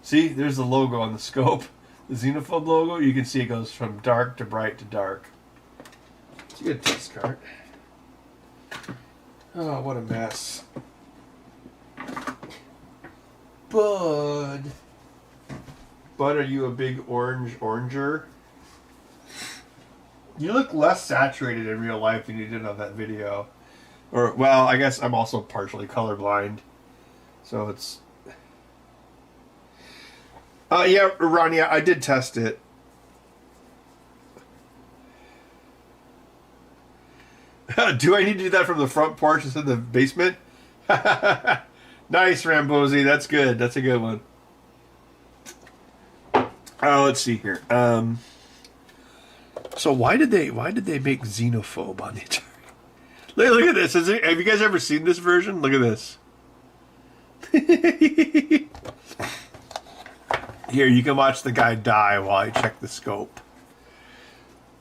See, there's the logo on the scope. The xenophobe logo, you can see it goes from dark to bright to dark. It's a good test card. Oh, what a mess. Bud. Bud, are you a big oranger? You look less saturated in real life than you did on that video. Or, well, I guess I'm also partially colorblind. So it's... yeah, Ron, yeah, I did test it. Do I need to do that from the front porch instead of the basement? Nice, Rambosi. That's good. That's a good one. Let's see here. So why did they make xenophobe on the Atari? Look at this. Have you guys ever seen this version? Look at this. Here, you can watch the guy die while I check the scope.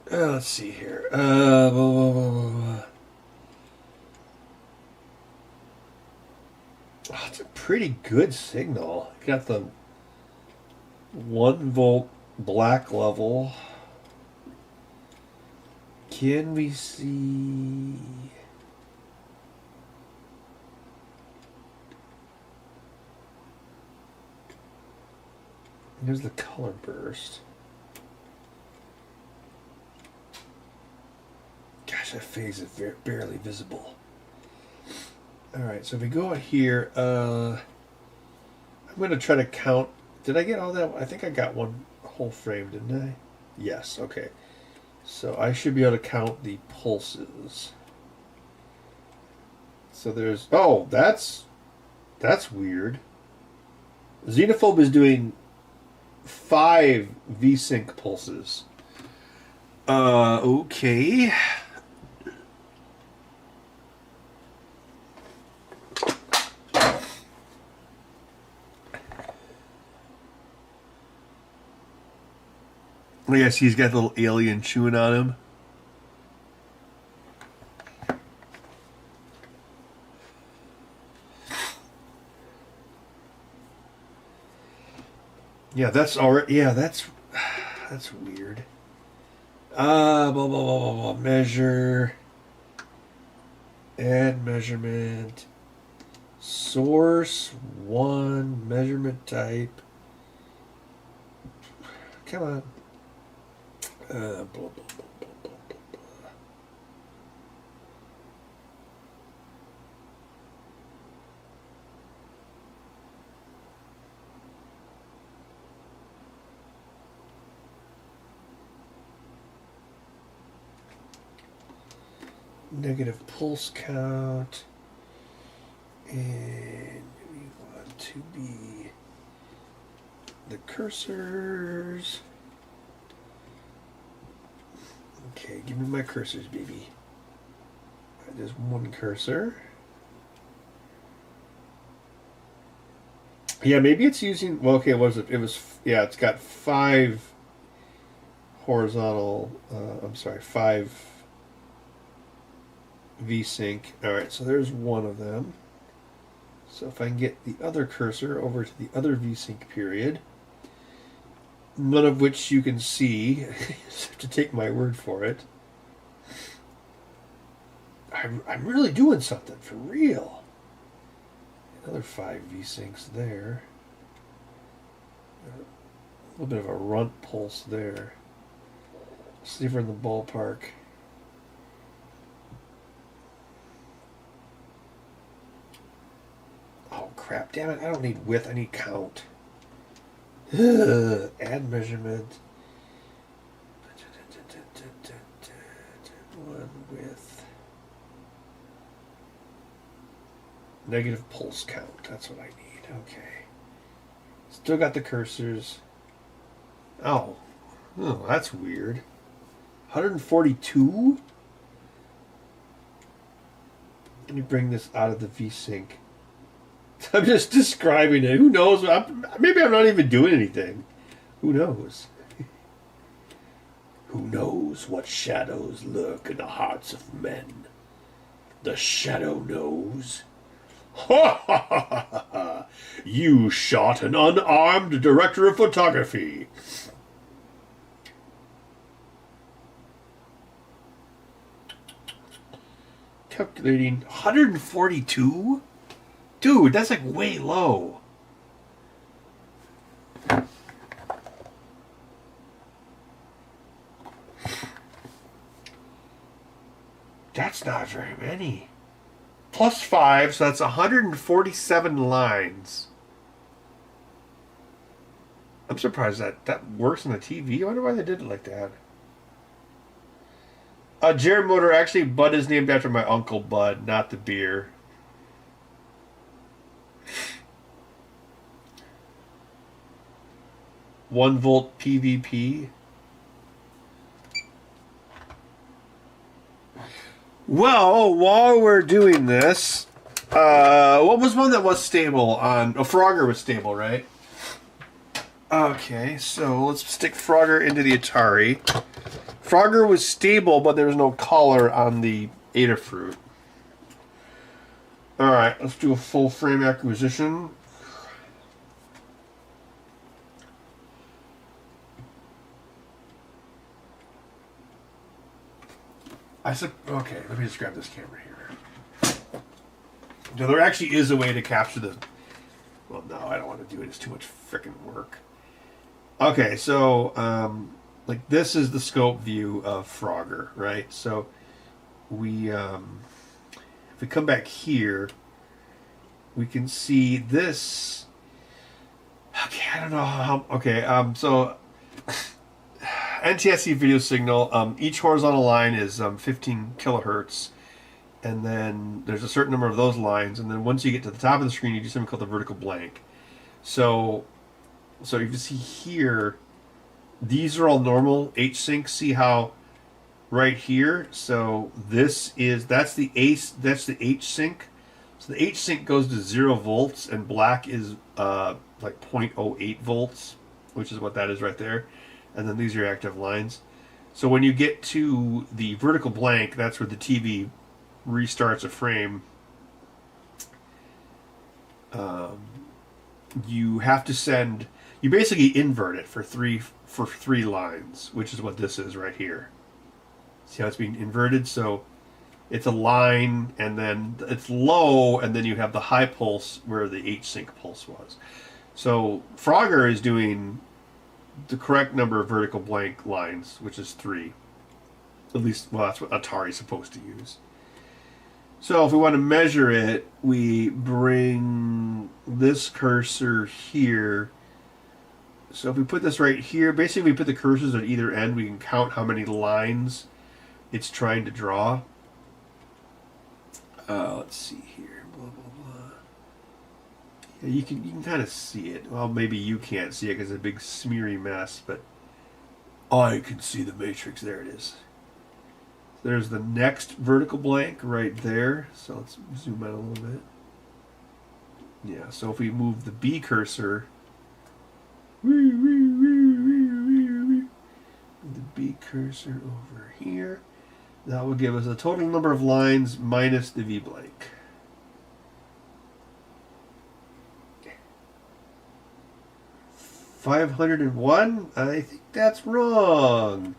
Let's see here. Blah, blah, blah, blah, blah. Oh, it's a pretty good signal. Got the 1 volt black level. Can we see? Here's the color burst. Gosh, that phase is barely visible. Alright, so if we go out here, I'm going to try to count. Did I get all that? I think I got one whole frame, didn't I? Yes, okay. So I should be able to count the pulses. So there's... Oh, that's weird. Xenophobe is doing 5 VSync pulses. Okay. Yes, he's got the little alien chewing on him. Yeah, that's already. Yeah, that's weird. Blah blah blah blah blah. Measure. Add measurement. Source 1 measurement type. Come on. Blah, blah, blah, blah, blah, blah. Negative pulse count, and we want to be the cursors. Okay, give me my cursors, baby. There's one cursor. Yeah, maybe it's using... Well, okay, what is it? It was... Yeah, it's got 5 horizontal... I'm sorry, 5 VSync. Alright, so there's one of them. So if I can get the other cursor over to the other VSync period... None of which you can see, to take my word for it. I'm really doing something, for real. Another 5 VSyncs there. A little bit of a runt pulse there. See if we're in the ballpark. Oh crap, damn it, I don't need width, I need count. Add measurement. 1 with negative pulse count. That's what I need. Okay. Still got the cursors. Oh. Oh, that's weird. 142? Let me bring this out of the V-Sync. I'm just describing it. Who knows? Maybe I'm not even doing anything. Who knows? Who knows what shadows lurk in the hearts of men? The shadow knows. Ha ha ha ha ha! You shot an unarmed director of photography. Calculating 142? Dude, that's like way low. That's not very many. Plus 5, so that's 147 lines. I'm surprised that works on the TV. I wonder why they did it like that. Jared Motor, actually, Bud is named after my Uncle Bud, not the beer. One volt PVP. Well, while we're doing this, what was one that was stable on... Oh, Frogger was stable, right? Okay, so let's stick Frogger into the Atari. Frogger was stable, but there was no color on the Adafruit. Alright, let's do a full frame acquisition. Okay, let me just grab this camera here. Now, there actually is a way to capture the... Well, no, I don't want to do it. It's too much freaking work. Okay, so, like, this is the scope view of Frogger, right? So, if we come back here, we can see this... Okay, I don't know how... Okay, so... NTSC video signal, each horizontal line is 15 kilohertz, and then there's a certain number of those lines, and then once you get to the top of the screen, you do something called the vertical blank. So if you see here, these are all normal H-sync. See how right here, so that's the H-sync. So the H-sync goes to 0 volts, and black is like 0.08 volts, which is what that is right there. And then these are your active lines. So when you get to the vertical blank, that's where the TV restarts a frame. You have to you basically invert it for three lines, which is what this is right here. See how it's being inverted? So it's a line, and then it's low, and then you have the high pulse where the H-sync pulse was. So Frogger is doing the correct number of vertical blank lines, which is 3. At least, well, that's what Atari's supposed to use. So if we want to measure it, we bring this cursor here. So if we put this right here, basically we put the cursors at either end, we can count how many lines it's trying to draw. Let's see here. Blah, blah, blah. Yeah, you can kind of see it. Well, maybe you can't see it because it's a big smeary mess, but I can see the matrix. There it is. There's the next vertical blank right there. So let's zoom out a little bit. Yeah, so if we move the B cursor, move the B cursor over here, that will give us a total number of lines minus the V blank. 501? I think that's wrong.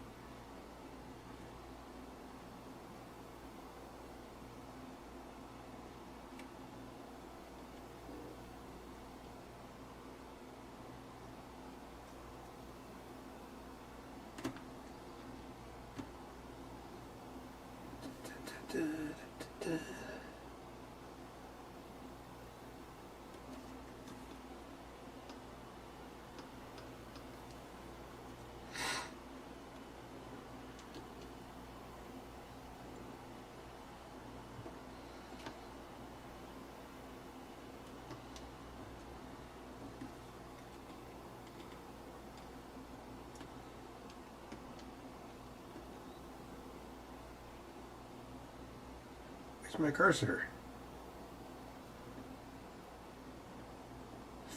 Where's my cursor?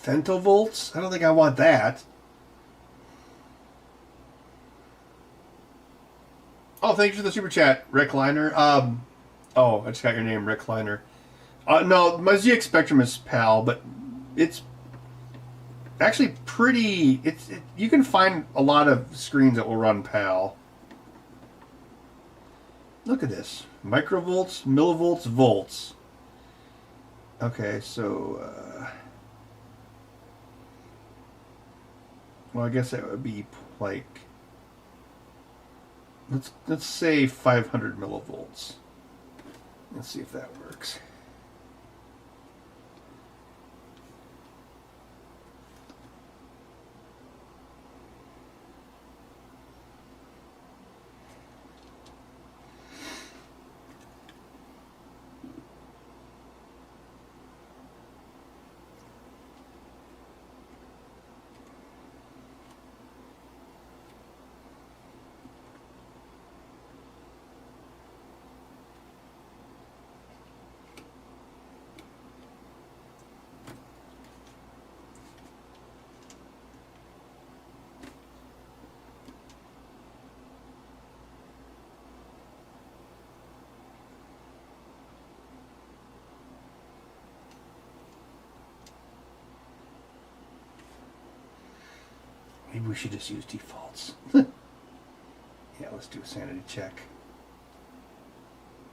Femtovolts? I don't think I want that. Oh, thanks for the super chat, Rick Liner. Oh, I just got your name, Rick Liner. No, my ZX Spectrum is PAL, but it's actually pretty. You can find a lot of screens that will run PAL. Look at this: microvolts, millivolts, volts. Okay, so well, I guess that would be like let's say 500 millivolts. Let's see if that works. Maybe we should just use defaults. Yeah, let's do a sanity check.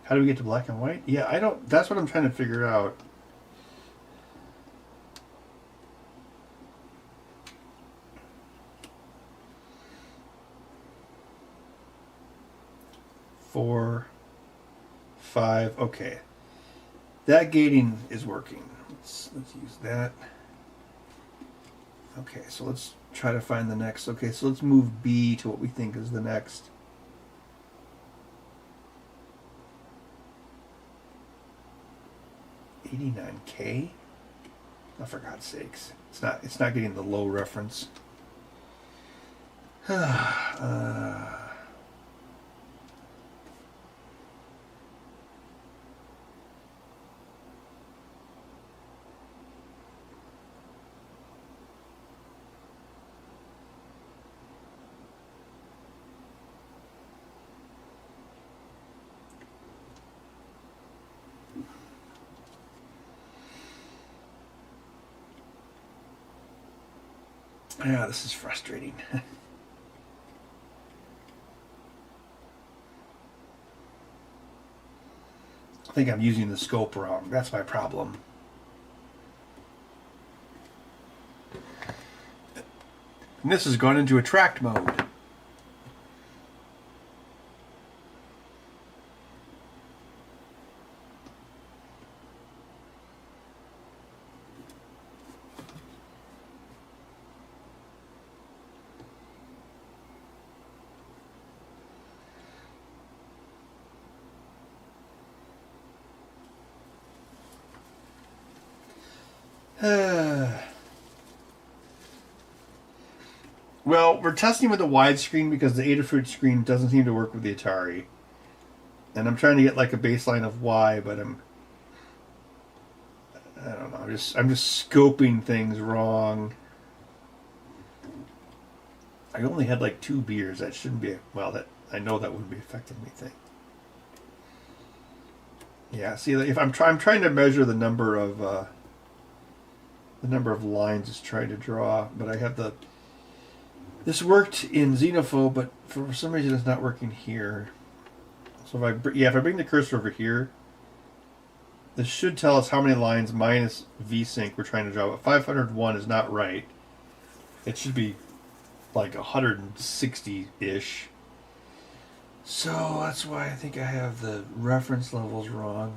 How do we get to black and white? Yeah, I don't... That's what I'm trying to figure out. Four, five, okay. That gating is working. Let's use that. Okay, so let's try to find the next. Okay, so let's move B to what we think is the next. $89K? Oh, for God's sakes. It's not getting the low reference. Yeah, this is frustrating. I think I'm using the scope wrong. That's my problem. And this has gone into attract mode. Well, we're testing with the widescreen because the Adafruit screen doesn't seem to work with the Atari. And I'm trying to get like a baseline of why, but I don't know. I'm just scoping things wrong. I only had like 2 beers. That shouldn't be I know that wouldn't be affecting anything. Yeah, see, if I'm trying to measure the number of lines it's trying to draw, but I have this worked in Xenophobe, but for some reason it's not working here. So if I bring the cursor over here, this should tell us how many lines minus VSync we're trying to draw, but 501 is not right. It should be like 160-ish. So that's why I think I have the reference levels wrong.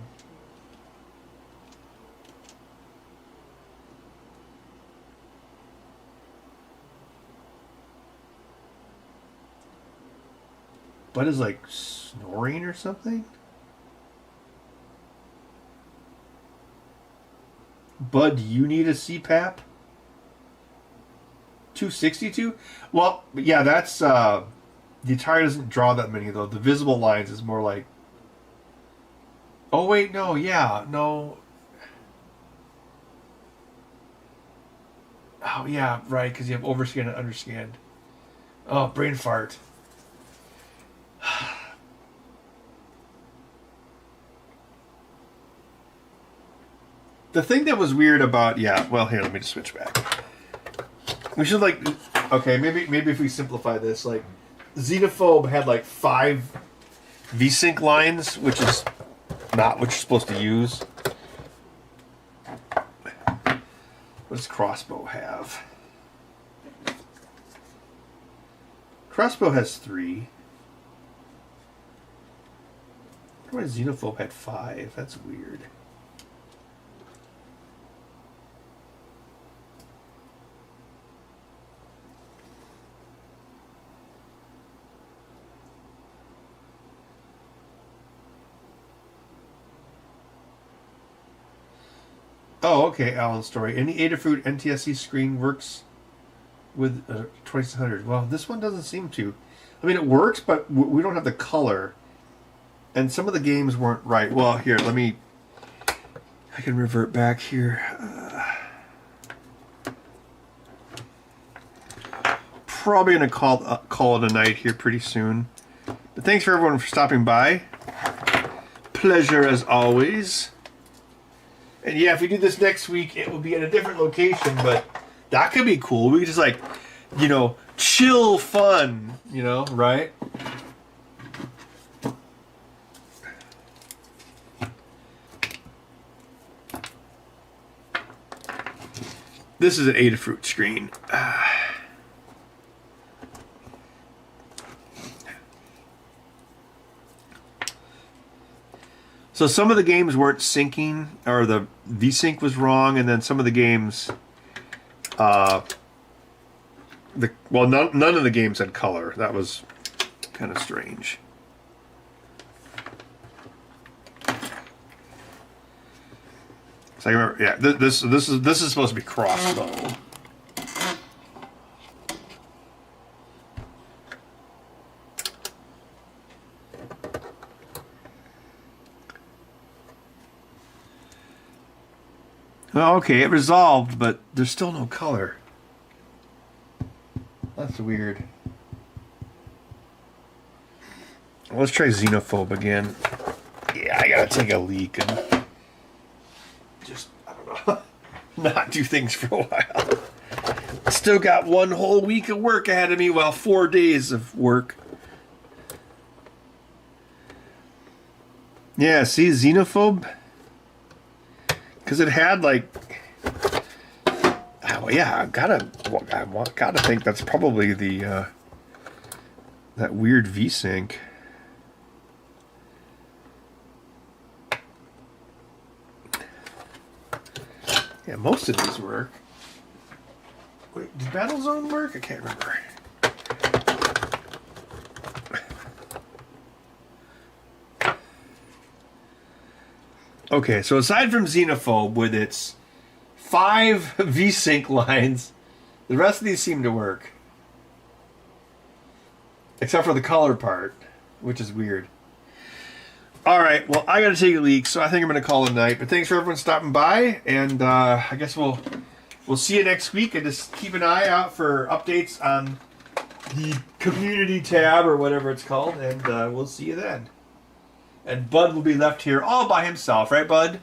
Bud is like snoring or something? Bud, you need a CPAP? 262? Well, yeah, that's the Atari doesn't draw that many though. The visible lines is more like Oh wait, no, yeah, no. Oh yeah, right, because you have overscan and underscan. Oh, brain fart. The thing that was weird about, yeah, well, here, let me just switch back. We should like, okay, maybe if we simplify this, like, Xenophobe had like 5 VSync lines, which is not what you're supposed to use. What does Crossbow have? Crossbow has 3. Why Xenophobe had 5? That's weird. Oh, okay, Alan's story. Any Adafruit NTSC screen works with 2600. Well, this one doesn't seem to. I mean, it works, but we don't have the color. And some of the games weren't right. Well, here, let me... I can revert back here. Probably going to call it a night here pretty soon. But thanks for everyone for stopping by. Pleasure as always. And yeah, if we do this next week, it will be at a different location, but that could be cool. We could just like, you know, chill fun, you know, right? This is an Adafruit screen. So some of the games weren't syncing, or the VSync was wrong, and then some of the games, none of the games had color. That was kind of strange. So I remember, yeah, this is supposed to be Crossbow. Well, okay, it resolved, but there's still no color. That's weird. Let's try Xenophobe again. Yeah, I gotta take a leak and just, I don't know, not do things for a while. Still got one whole week of work ahead of me, well, 4 days of work. Yeah, see, Xenophobe? Because it had like, oh yeah, I gotta think that's probably the that weird VSync. Yeah, most of these work. Wait, did Battlezone work? I can't remember. Okay, so aside from Xenophobe with its 5 VSync lines, the rest of these seem to work. Except for the color part, which is weird. Alright, well, I gotta take a leak, so I think I'm gonna call it a night. But thanks for everyone stopping by, and I guess we'll see you next week, and just keep an eye out for updates on the community tab, or whatever it's called, and we'll see you then. And Bud will be left here all by himself, right, Bud?